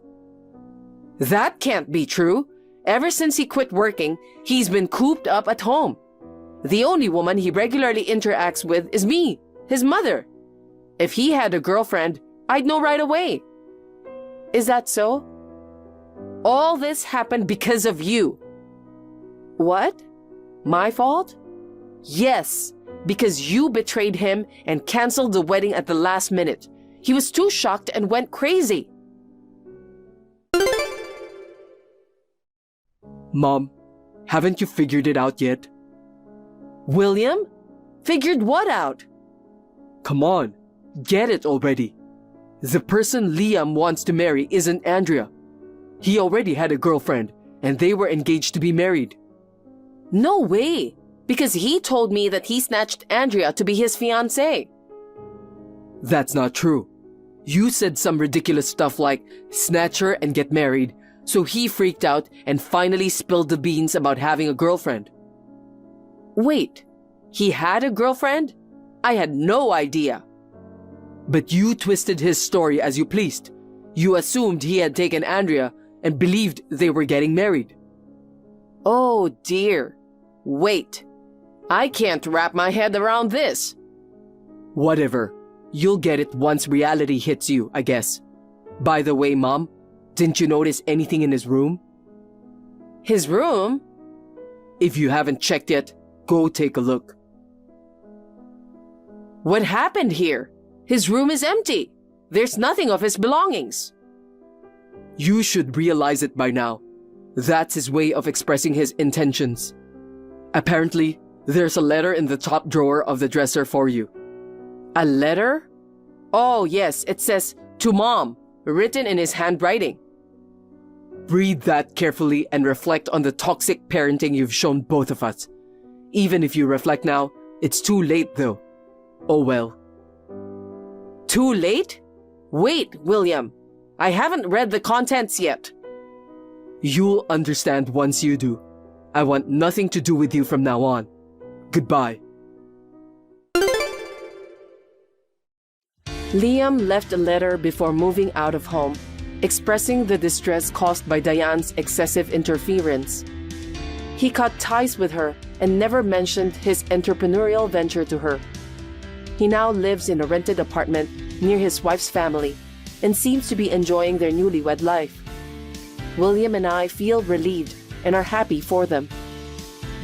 That can't be true. Ever since he quit working, he's been cooped up at home. The only woman he regularly interacts with is me, his mother. If he had a girlfriend, I'd know right away. Is that so? All this happened because of you. What? My fault? Yes, because you betrayed him and canceled the wedding at the last minute. He was too shocked and went crazy. Mom, haven't you figured it out yet? William? Figured what out? Come on, get it already. The person Liam wants to marry isn't Andrea. He already had a girlfriend, and they were engaged to be married. No way, because he told me that he snatched Andrea to be his fiancée. That's not true. You said some ridiculous stuff like snatch her and get married, so he freaked out and finally spilled the beans about having a girlfriend. Wait, he had a girlfriend? I had no idea. But you twisted his story as you pleased. You assumed he had taken Andrea and believed they were getting married. Oh dear. Wait, I can't wrap my head around this. Whatever. You'll get it once reality hits you, I guess. By the way, Mom, didn't you notice anything in his room? His room? If you haven't checked yet, go take a look. What happened here? His room is empty. There's nothing of his belongings. You should realize it by now. That's his way of expressing his intentions. Apparently, there's a letter in the top drawer of the dresser for you. A letter? Oh, yes, it says, "To Mom," written in his handwriting. Read that carefully and reflect on the toxic parenting you've shown both of us. Even if you reflect now, it's too late though. Oh well. Too late? Wait, William. I haven't read the contents yet. You'll understand once you do. I want nothing to do with you from now on. Goodbye. Liam left a letter before moving out of home, expressing the distress caused by Diane's excessive interference. He cut ties with her and never mentioned his entrepreneurial venture to her. He now lives in a rented apartment near his wife's family and seems to be enjoying their newlywed life. William and I feel relieved and are happy for them.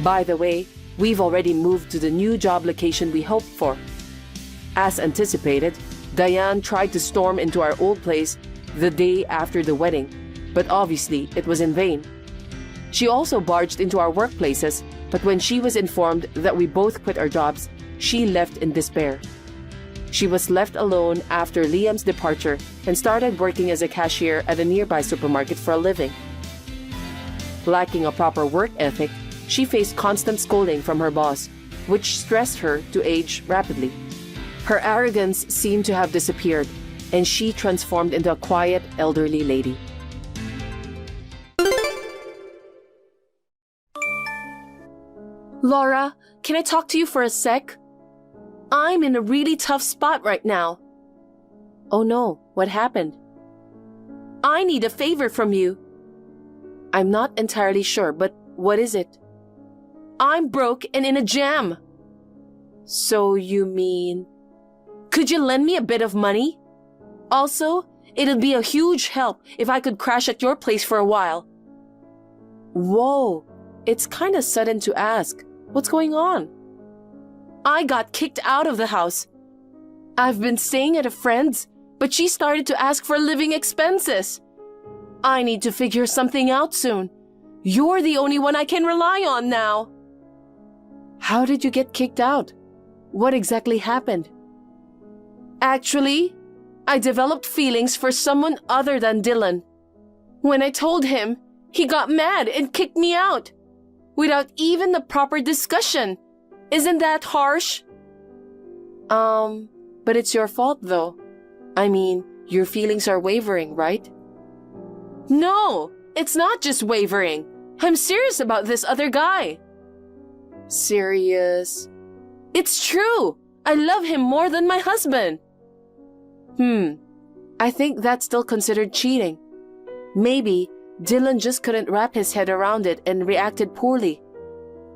By the way, we've already moved to the new job location we hoped for. As anticipated, Diane tried to storm into our old place the day after the wedding, but obviously it was in vain. She also barged into our workplaces, but when she was informed that we both quit our jobs, she left in despair. She was left alone after Liam's departure and started working as a cashier at a nearby supermarket for a living. Lacking a proper work ethic, she faced constant scolding from her boss, which stressed her to age rapidly. Her arrogance seemed to have disappeared, and she transformed into a quiet, elderly lady. Laura, can I talk to you for a sec? I'm in a really tough spot right now. Oh no, what happened? I need a favor from you. I'm not entirely sure, but what is it? I'm broke and in a jam. So you mean... Could you lend me a bit of money? Also, it'd be a huge help if I could crash at your place for a while. Whoa, it's kinda sudden to ask. What's going on? I got kicked out of the house. I've been staying at a friend's, but she started to ask for living expenses. I need to figure something out soon. You're the only one I can rely on now. How did you get kicked out? What exactly happened? Actually, I developed feelings for someone other than Dylan. When I told him, he got mad and kicked me out. Without even the proper discussion. Isn't that harsh? But it's your fault though. I mean, your feelings are wavering, right? No, it's not just wavering. I'm serious about this other guy. Serious? It's true. I love him more than my husband. I think that's still considered cheating. Maybe Dylan just couldn't wrap his head around it and reacted poorly.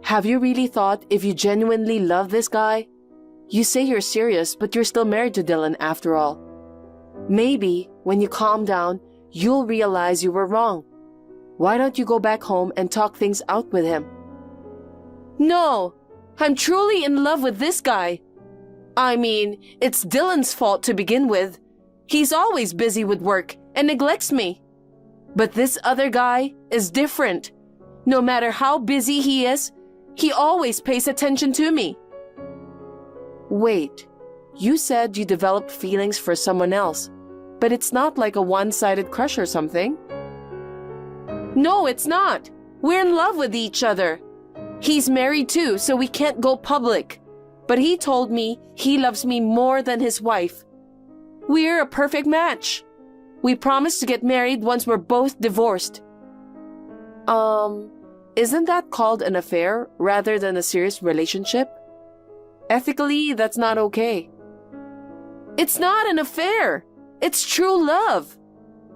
Have you really thought if you genuinely love this guy? You say you're serious, but you're still married to Dylan after all. Maybe when you calm down, you'll realize you were wrong. Why don't you go back home and talk things out with him? No, I'm truly in love with this guy. I mean, it's Dylan's fault to begin with. He's always busy with work and neglects me. But this other guy is different. No matter how busy he is, he always pays attention to me. Wait, you said you developed feelings for someone else, but it's not like a one-sided crush or something. No, it's not. We're in love with each other. He's married too, so we can't go public. But he told me he loves me more than his wife. We're a perfect match. We promised to get married once we're both divorced. Isn't that called an affair rather than a serious relationship? Ethically, that's not okay. It's not an affair. It's true love.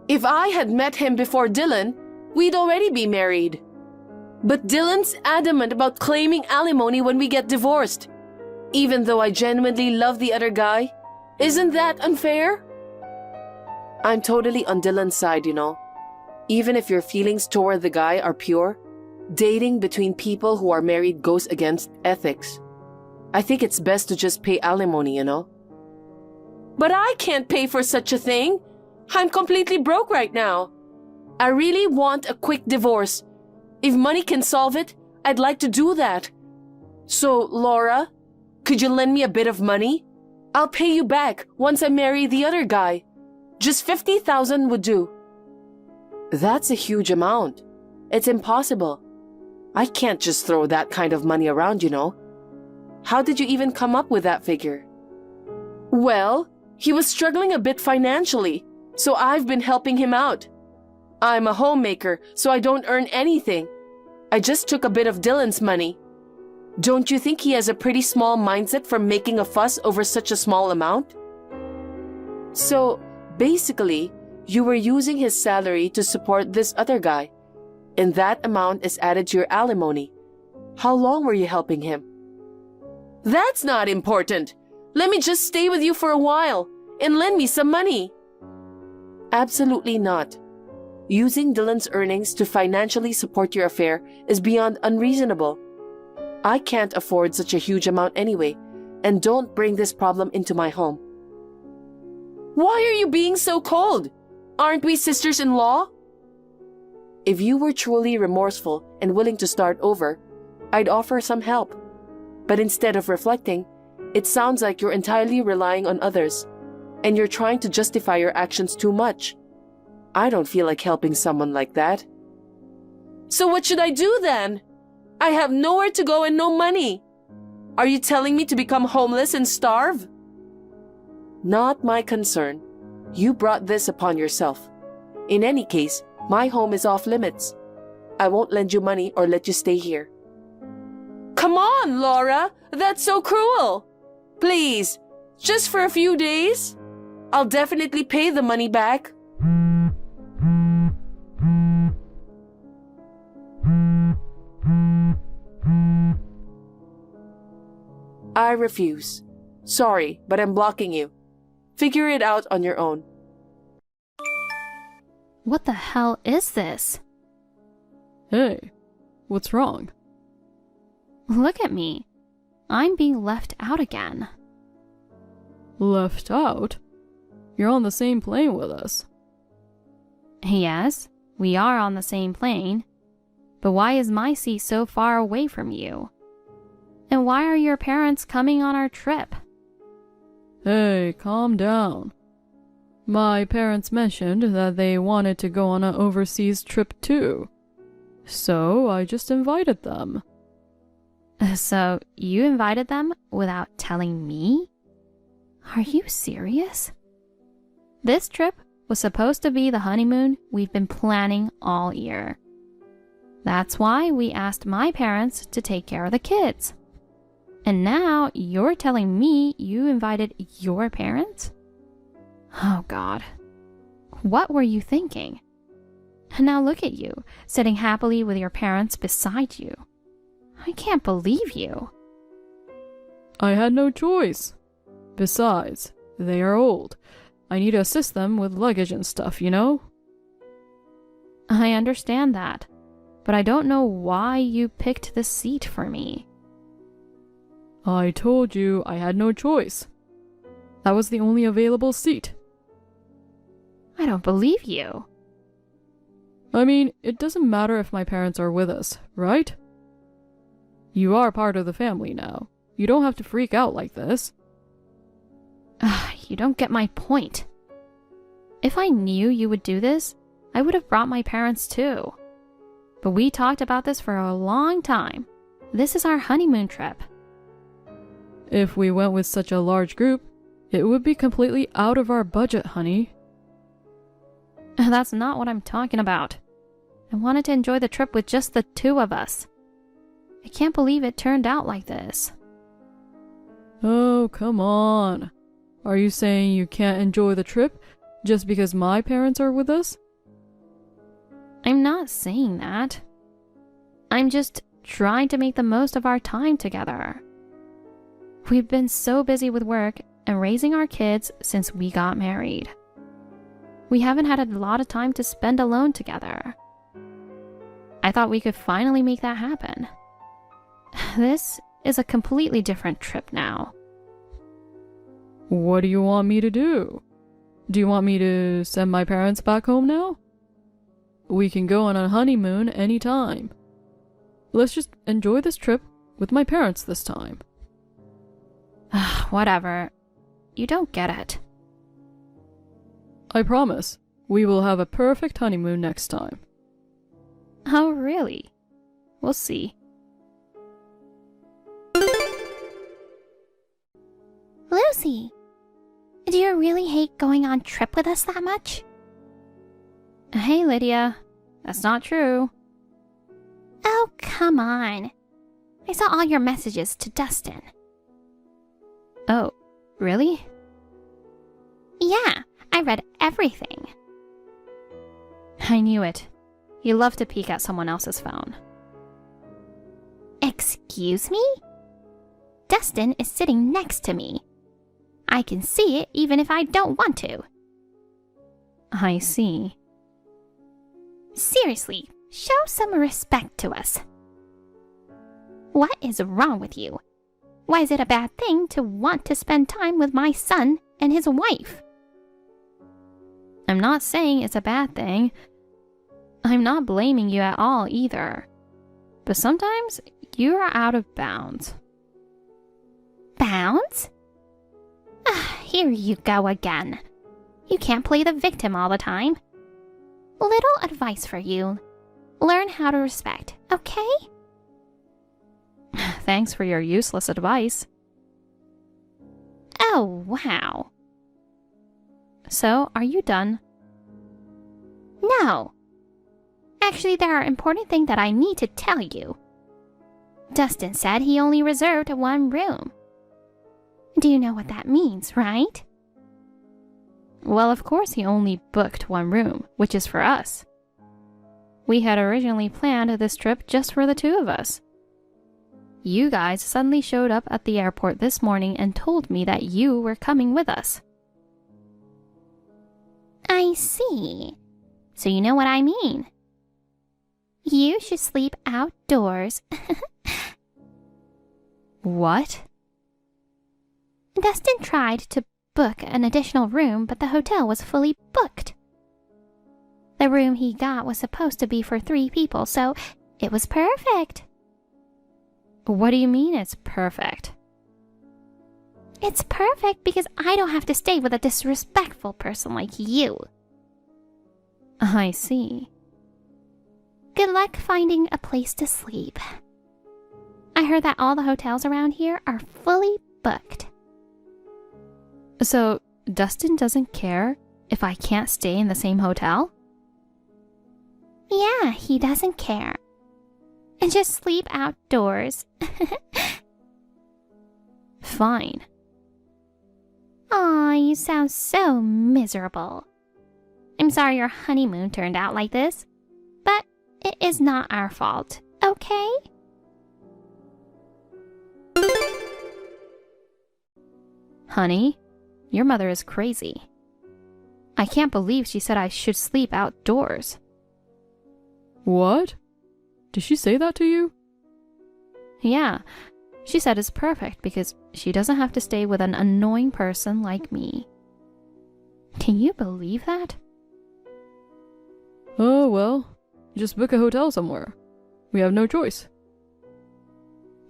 If I had met him before Dylan, we'd already be married. But Dylan's adamant about claiming alimony when we get divorced. Even though I genuinely love the other guy, isn't that unfair? I'm totally on Dylan's side, you know. Even if your feelings toward the guy are pure, dating between people who are married goes against ethics. I think it's best to just pay alimony, you know. But I can't pay for such a thing. I'm completely broke right now. I really want a quick divorce, If money can solve it, I'd like to do that. So, Laura, could you lend me a bit of money? I'll pay you back once I marry the other guy. Just 50,000 would do. That's a huge amount. It's impossible. I can't just throw that kind of money around, you know. How did you even come up with that figure? Well, he was struggling a bit financially, so I've been helping him out. I'm a homemaker, so I don't earn anything. I just took a bit of Dylan's money. Don't you think he has a pretty small mindset for making a fuss over such a small amount? So, basically, you were using his salary to support this other guy, and that amount is added to your alimony. How long were you helping him? That's not important. Let me just stay with you for a while and lend me some money. Absolutely not. Using Dylan's earnings to financially support your affair is beyond unreasonable. I can't afford such a huge amount anyway, and don't bring this problem into my home. Why are you being so cold? Aren't we sisters-in-law? If you were truly remorseful and willing to start over, I'd offer some help. But instead of reflecting, it sounds like you're entirely relying on others, and you're trying to justify your actions too much. I don't feel like helping someone like that. So what should I do then? I have nowhere to go and no money. Are you telling me to become homeless and starve? Not my concern. You brought this upon yourself. In any case, my home is off limits. I won't lend you money or let you stay here. Come on, Laura! That's so cruel! Please, just for a few days? I'll definitely pay the money back. I refuse. Sorry, but I'm blocking you. Figure it out on your own. What the hell is this? Hey, what's wrong? Look at me. I'm being left out again. Left out? You're on the same plane with us. Yes, we are on the same plane. But why is my seat so far away from you? And why are your parents coming on our trip? Hey, calm down. My parents mentioned that they wanted to go on an overseas trip too. So I just invited them. So you invited them without telling me? Are you serious? This trip was supposed to be the honeymoon we've been planning all year. That's why we asked my parents to take care of the kids. And now you're telling me you invited your parents? Oh God. What were you thinking? And now look at you, sitting happily with your parents beside you. I can't believe you. I had no choice. Besides, they are old. I need to assist them with luggage and stuff, you know? I understand that, but I don't know why you picked this seat for me. I told you I had no choice. That was the only available seat. I don't believe you. I mean, it doesn't matter if my parents are with us, right? You are part of the family now. You don't have to freak out like this. You don't get my point. If I knew you would do this, I would have brought my parents too. But we talked about this for a long time. This is our honeymoon trip. If we went with such a large group, it would be completely out of our budget, honey. That's not what I'm talking about. I wanted to enjoy the trip with just the two of us. I can't believe it turned out like this. Oh, come on. Are you saying you can't enjoy the trip just because my parents are with us? I'm not saying that. I'm just trying to make the most of our time together. We've been so busy with work and raising our kids since we got married. We haven't had a lot of time to spend alone together. I thought we could finally make that happen. This is a completely different trip now. What do you want me to do? Do you want me to send my parents back home now? We can go on a honeymoon anytime. Let's just enjoy this trip with my parents this time. Whatever. You don't get it. I promise, we will have a perfect honeymoon next time. Oh, really? We'll see. Lucy, do you really hate going on trip with us that much? Hey, Lydia. That's not true. Oh, come on. I saw all your messages to Dustin. Oh, really? Yeah, I read everything. I knew it. You love to peek at someone else's phone. Excuse me? Dustin is sitting next to me. I can see it even if I don't want to. I see. Seriously, show some respect to us. What is wrong with you? Why is it a bad thing to want to spend time with my son and his wife? I'm not saying it's a bad thing. I'm not blaming you at all either. But sometimes you are out of bounds. Bounds? Here you go again. You can't play the victim all the time. Little advice for you. Learn how to respect, okay? Thanks for your useless advice. Oh, wow. So, are you done? No. Actually, there are important things that I need to tell you. Dustin said he only reserved one room. Do you know what that means, right? Well, of course he only booked one room, which is for us. We had originally planned this trip just for the two of us. You guys suddenly showed up at the airport this morning and told me that you were coming with us. I see. So you know what I mean. You should sleep outdoors. What? Dustin tried to book an additional room, but the hotel was fully booked. The room he got was supposed to be for 3 people, so it was perfect. What do you mean it's perfect? It's perfect because I don't have to stay with a disrespectful person like you. I see. Good luck finding a place to sleep. I heard that all the hotels around here are fully booked. So, Dustin doesn't care if I can't stay in the same hotel? Yeah, he doesn't care. And just sleep outdoors. Fine. Aw, you sound so miserable. I'm sorry your honeymoon turned out like this, but it is not our fault, okay? Honey, your mother is crazy. I can't believe she said I should sleep outdoors. What? Did she say that to you? Yeah, she said it's perfect because she doesn't have to stay with an annoying person like me. Can you believe that? Oh, well, just book a hotel somewhere. We have no choice.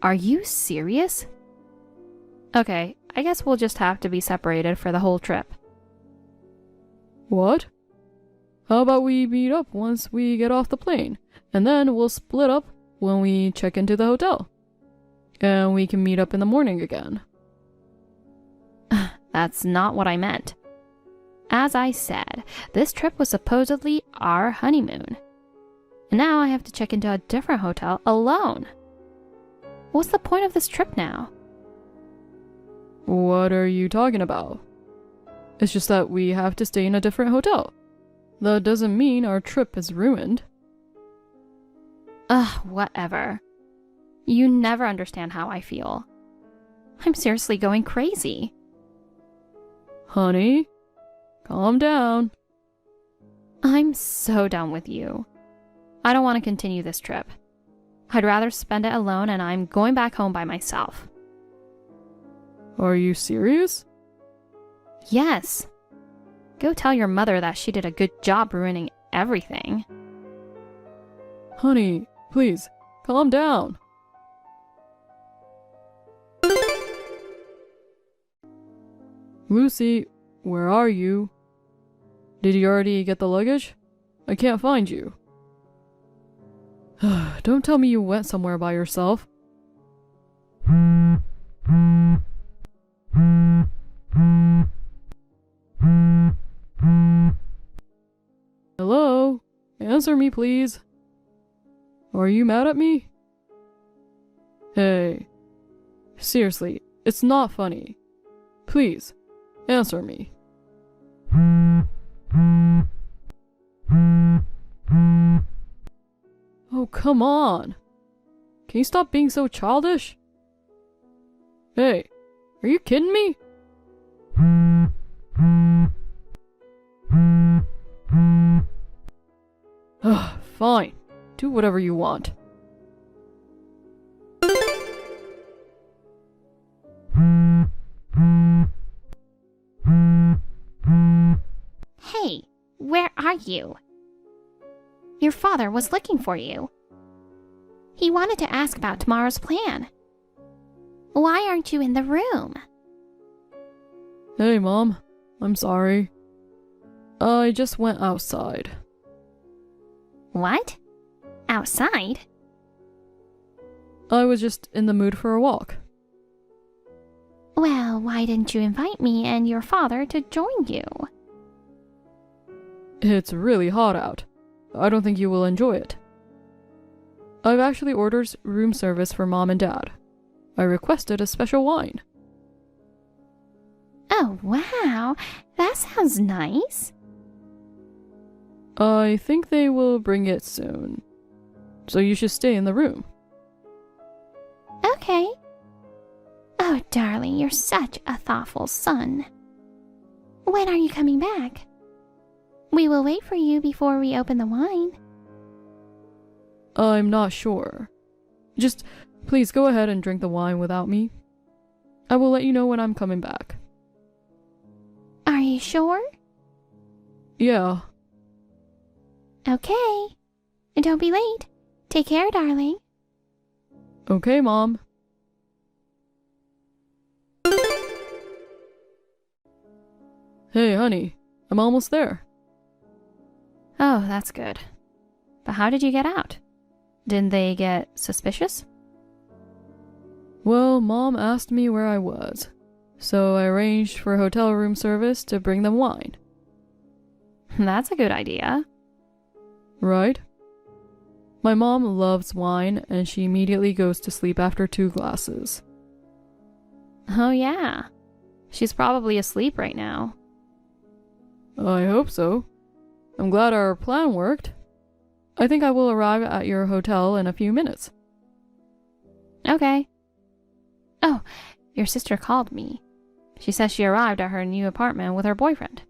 Are you serious? Okay, I guess we'll just have to be separated for the whole trip. What? How about we meet up once we get off the plane, and then we'll split up when we check into the hotel. And we can meet up in the morning again. That's not what I meant. As I said, this trip was supposedly our honeymoon. And now I have to check into a different hotel alone. What's the point of this trip now? What are you talking about? It's just that we have to stay in a different hotel. That doesn't mean our trip is ruined. Ugh, whatever. You never understand how I feel. I'm seriously going crazy. Honey, calm down. I'm so done with you. I don't want to continue this trip. I'd rather spend it alone, and I'm going back home by myself. Are you serious? Yes. Go tell your mother that she did a good job ruining everything. Honey, please, calm down. Lucy, where are you? Did you already get the luggage? I can't find you. Don't tell me you went somewhere by yourself. Hello? Answer me, please. Are you mad at me? Hey. Seriously, it's not funny. Please, answer me. Oh, come on. Can you stop being so childish? Hey, are you kidding me? Fine. Do whatever you want. Hey, where are you? Your father was looking for you. He wanted to ask about tomorrow's plan. Why aren't you in the room? Hey, Mom. I'm sorry. I just went outside. What? Outside? I was just in the mood for a walk. Well, why didn't you invite me and your father to join you? It's really hot out. I don't think you will enjoy it. I've actually ordered room service for Mom and Dad. I requested a special wine. Oh, wow. That sounds nice. I think they will bring it soon. So you should stay in the room. Okay. Oh, darling, you're such a thoughtful son. When are you coming back? We will wait for you before we open the wine. I'm not sure. Just please go ahead and drink the wine without me. I will let you know when I'm coming back. Are you sure? Yeah. Okay. Don't be late. Take care, darling. Okay, Mom. Hey, honey. I'm almost there. Oh, that's good. But how did you get out? Didn't they get suspicious? Well, Mom asked me where I was, so I arranged for hotel room service to bring them wine. That's a good idea. Right? My mom loves wine, and she immediately goes to sleep after 2 glasses. Oh, yeah. She's probably asleep right now. I hope so. I'm glad our plan worked. I think I will arrive at your hotel in a few minutes. Okay. Oh, your sister called me. She says she arrived at her new apartment with her boyfriend.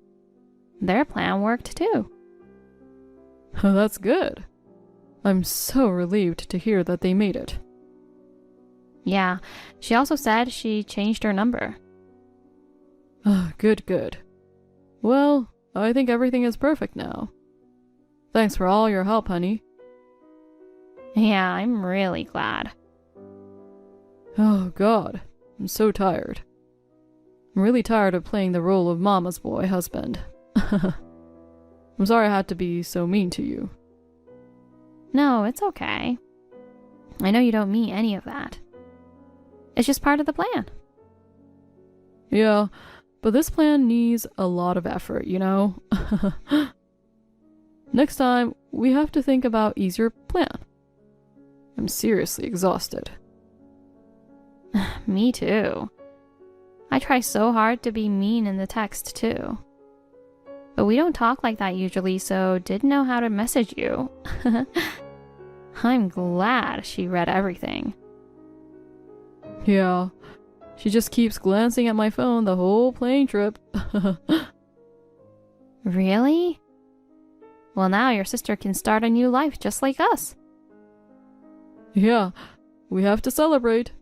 Their plan worked too. That's good. I'm so relieved to hear that they made it. Yeah, she also said she changed her number. Good, good. Well, I think everything is perfect now. Thanks for all your help, honey. Yeah, I'm really glad. Oh, God. I'm so tired. I'm really tired of playing the role of Mama's boy husband. I'm sorry I had to be so mean to you. No, it's okay. I know you don't mean any of that. It's just part of the plan. Yeah, but this plan needs a lot of effort, you know? Next time, we have to think about easier plan. I'm seriously exhausted. Me too. I try so hard to be mean in the text too. But we don't talk like that usually, so didn't know how to message you. I'm glad she read everything. Yeah, she just keeps glancing at my phone the whole plane trip. Really? Well, now your sister can start a new life just like us. Yeah, we have to celebrate.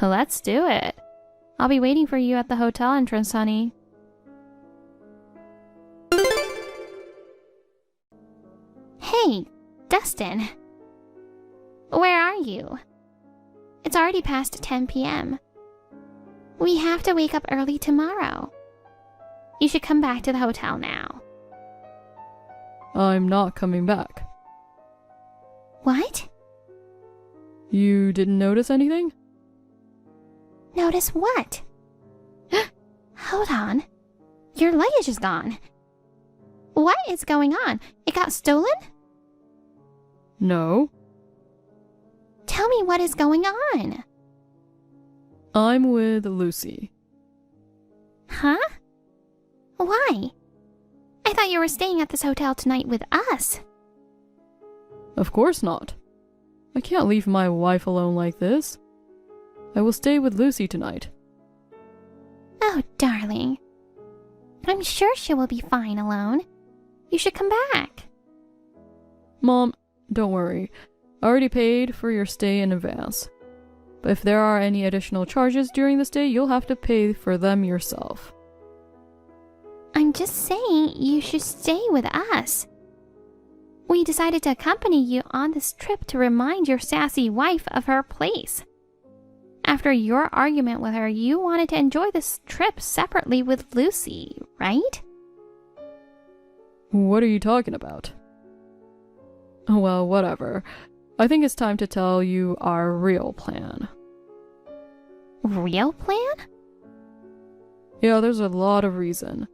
Let's do it. I'll be waiting for you at the hotel entrance, honey. Hey, Dustin. Where are you? It's already past 10 p.m. We have to wake up early tomorrow. You should come back to the hotel now. I'm not coming back. What? You didn't notice anything? Notice what? Hold on. Your luggage is gone. What is going on? It got stolen? No. Tell me what is going on. I'm with Lucy. Huh? Why? I thought you were staying at this hotel tonight with us. Of course not. I can't leave my wife alone like this. I will stay with Lucy tonight. Oh, darling. I'm sure she will be fine alone. You should come back. Mom, don't worry. I already paid for your stay in advance. But if there are any additional charges during the stay, you'll have to pay for them yourself. I'm just saying you should stay with us. We decided to accompany you on this trip to remind your sassy wife of her place. After your argument with her, you wanted to enjoy this trip separately with Lucy, right? What are you talking about? Well, whatever. I think it's time to tell you our real plan. Real plan? Yeah, there's a lot of reason.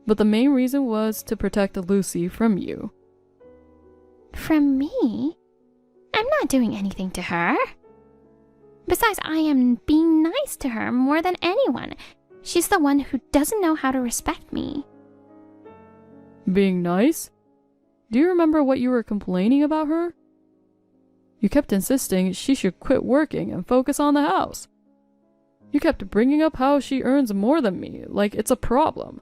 But the main reason was to protect Lucy from you. From me? I'm not doing anything to her. Besides, I am being nice to her more than anyone. She's the one who doesn't know how to respect me. Being nice? Do you remember what you were complaining about her? You kept insisting she should quit working and focus on the house. You kept bringing up how she earns more than me, like it's a problem.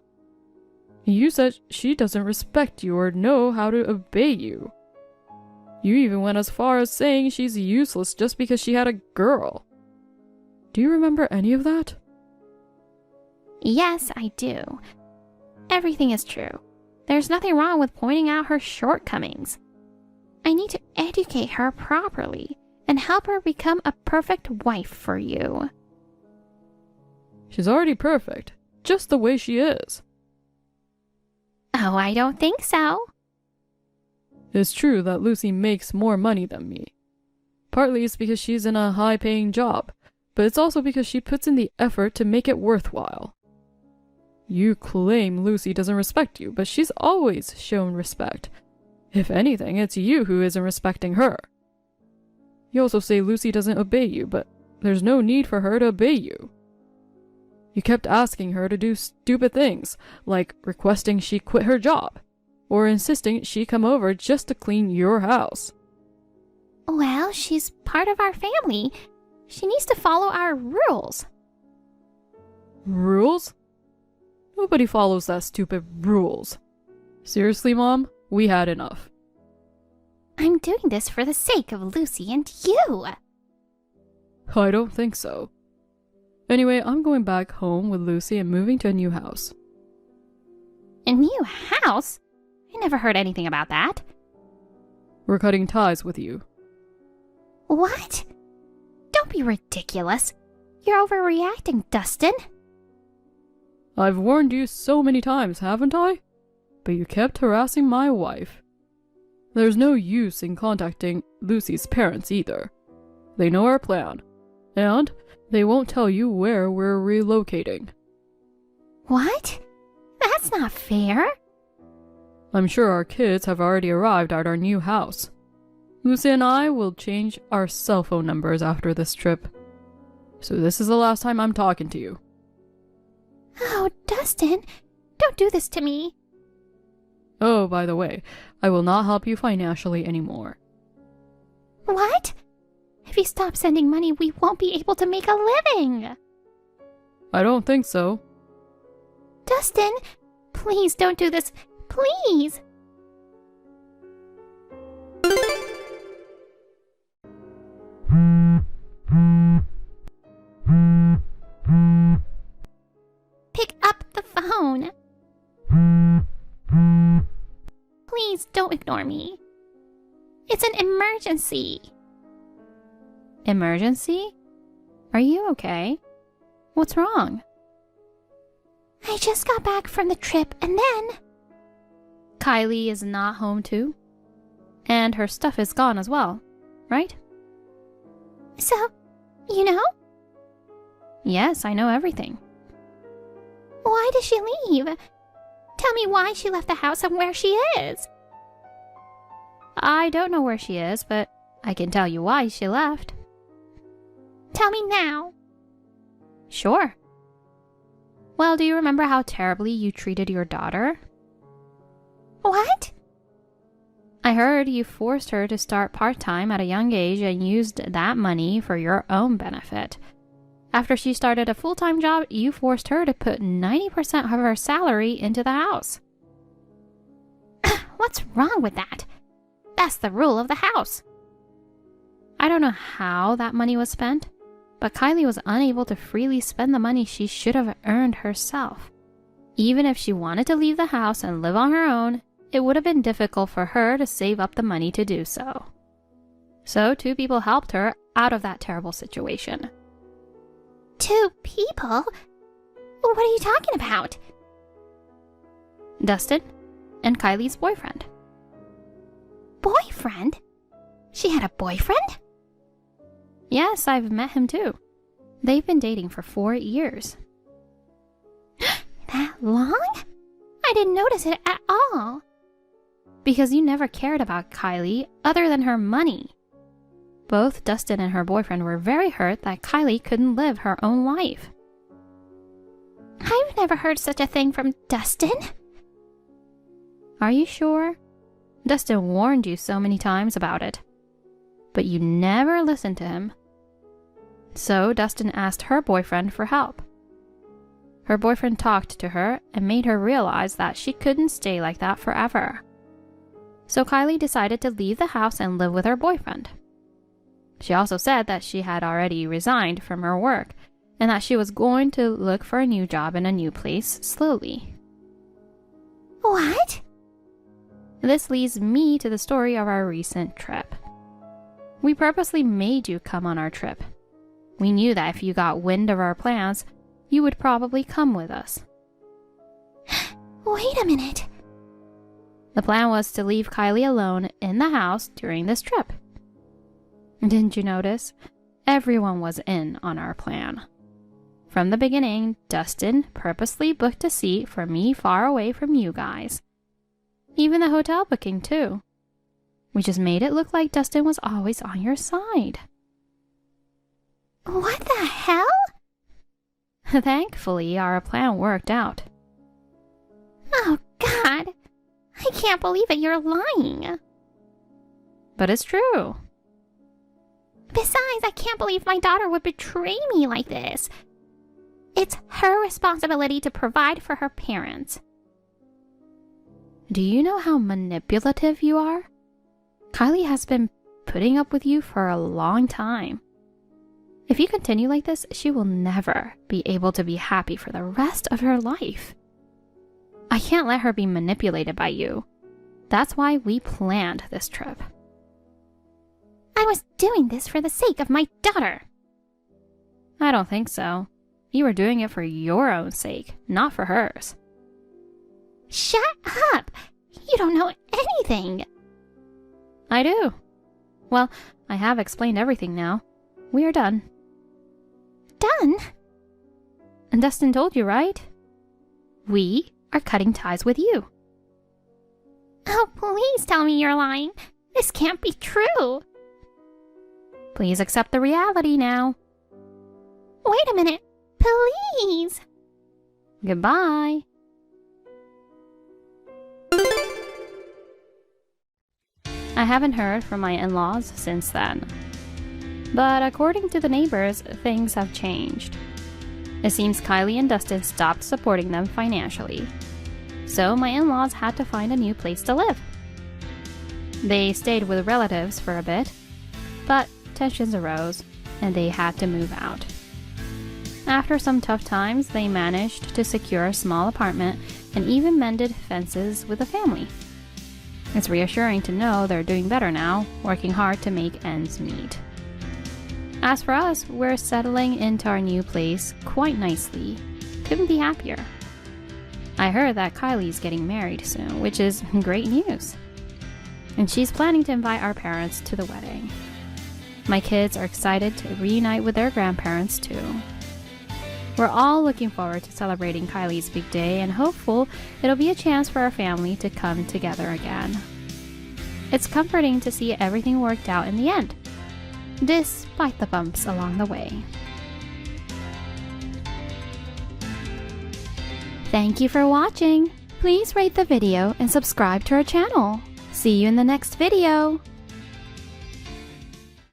You said she doesn't respect you or know how to obey you. You even went as far as saying she's useless just because she had a girl. Do you remember any of that? Yes, I do. Everything is true. There's nothing wrong with pointing out her shortcomings. I need to educate her properly and help her become a perfect wife for you. She's already perfect, just the way she is. Oh, I don't think so. It's true that Lucy makes more money than me. Partly it's because she's in a high-paying job, but it's also because she puts in the effort to make it worthwhile. You claim Lucy doesn't respect you, but she's always shown respect. If anything, it's you who isn't respecting her. You also say Lucy doesn't obey you, but there's no need for her to obey you. You kept asking her to do stupid things, like requesting she quit her job, or insisting she come over just to clean your house. Well, she's part of our family. She needs to follow our rules. Rules? Nobody follows that stupid rules. Seriously, Mom? We had enough. I'm doing this for the sake of Lucy and you. I don't think so. Anyway, I'm going back home with Lucy and moving to a new house. A new house? I never heard anything about that. We're cutting ties with you. What? Don't be ridiculous. You're overreacting, Dustin. I've warned you so many times, haven't I? But you kept harassing my wife. There's no use in contacting Lucy's parents either. They know our plan, and they won't tell you where we're relocating. What? That's not fair. I'm sure our kids have already arrived at our new house. Lucy and I will change our cell phone numbers after this trip. So this is the last time I'm talking to you. Oh, Dustin, don't do this to me. Oh, by the way, I will not help you financially anymore. What? If you stop sending money, we won't be able to make a living. I don't think so. Dustin, please don't do this. Please. Pick up the phone. Please don't ignore me. It's an emergency. Emergency? Are you okay? What's wrong? I just got back from the trip and then... Kylie is not home too? And her stuff is gone as well, right? So, you know? Yes, I know everything. Why did she leave? Tell me why she left the house and where she is. I don't know where she is, but I can tell you why she left. Tell me now. Sure. Well, do you remember how terribly you treated your daughter? What? I heard you forced her to start part-time at a young age and used that money for your own benefit. After she started a full-time job, you forced her to put 90% of her salary into the house. What's wrong with that? That's the rule of the house. I don't know how that money was spent, but Kylie was unable to freely spend the money she should have earned herself. Even if she wanted to leave the house and live on her own, it would have been difficult for her to save up the money to do so. So 2 people helped her out of that terrible situation. 2 people? What are you talking about? Dustin and Kylie's boyfriend. Boyfriend? She had a boyfriend? Yes, I've met him too. They've been dating for 4 years. That long? I didn't notice it at all. Because you never cared about Kylie other than her money. Both Dustin and her boyfriend were very hurt that Kylie couldn't live her own life. I've never heard such a thing from Dustin. Are you sure? Dustin warned you so many times about it. But you never listened to him. So Dustin asked her boyfriend for help. Her boyfriend talked to her and made her realize that she couldn't stay like that forever. So Kylie decided to leave the house and live with her boyfriend. She also said that she had already resigned from her work and that she was going to look for a new job in a new place slowly. What? This leads me to the story of our recent trip. We purposely made you come on our trip. We knew that if you got wind of our plans, you would probably come with us. Wait a minute. The plan was to leave Kylie alone in the house during this trip. Didn't you notice? Everyone was in on our plan. From the beginning, Dustin purposely booked a seat for me far away from you guys. Even the hotel booking, too. We just made it look like Dustin was always on your side. What the hell? Thankfully, our plan worked out. Oh, God. I can't believe it. You're lying. But it's true. Besides, I can't believe my daughter would betray me like this. It's her responsibility to provide for her parents. Do you know how manipulative you are? Kylie has been putting up with you for a long time. If you continue like this, she will never be able to be happy for the rest of her life. I can't let her be manipulated by you. That's why we planned this trip. I was doing this for the sake of my daughter. I don't think so. You were doing it for your own sake, not for hers. Shut up! You don't know anything. I do. Well, I have explained everything now. We are done. Done? And Dustin told you, right? We are cutting ties with you. Oh, please tell me you're lying. This can't be true. Please accept the reality now. Wait a minute. Please. Goodbye. I haven't heard from my in-laws since then. But according to the neighbors, things have changed. It seems Kylie and Dustin stopped supporting them financially. So my in-laws had to find a new place to live. They stayed with relatives for a bit, but tensions arose and they had to move out. After some tough times, they managed to secure a small apartment and even mended fences with the family. It's reassuring to know they're doing better now, working hard to make ends meet. As for us, we're settling into our new place quite nicely. Couldn't be happier. I heard that Kylie's getting married soon, which is great news. And she's planning to invite our parents to the wedding. My kids are excited to reunite with their grandparents too. We're all looking forward to celebrating Kylie's big day and hopeful it'll be a chance for our family to come together again. It's comforting to see everything worked out in the end, despite the bumps along the way. Thank you for watching. Please rate the video and subscribe to our channel. See you in the next video.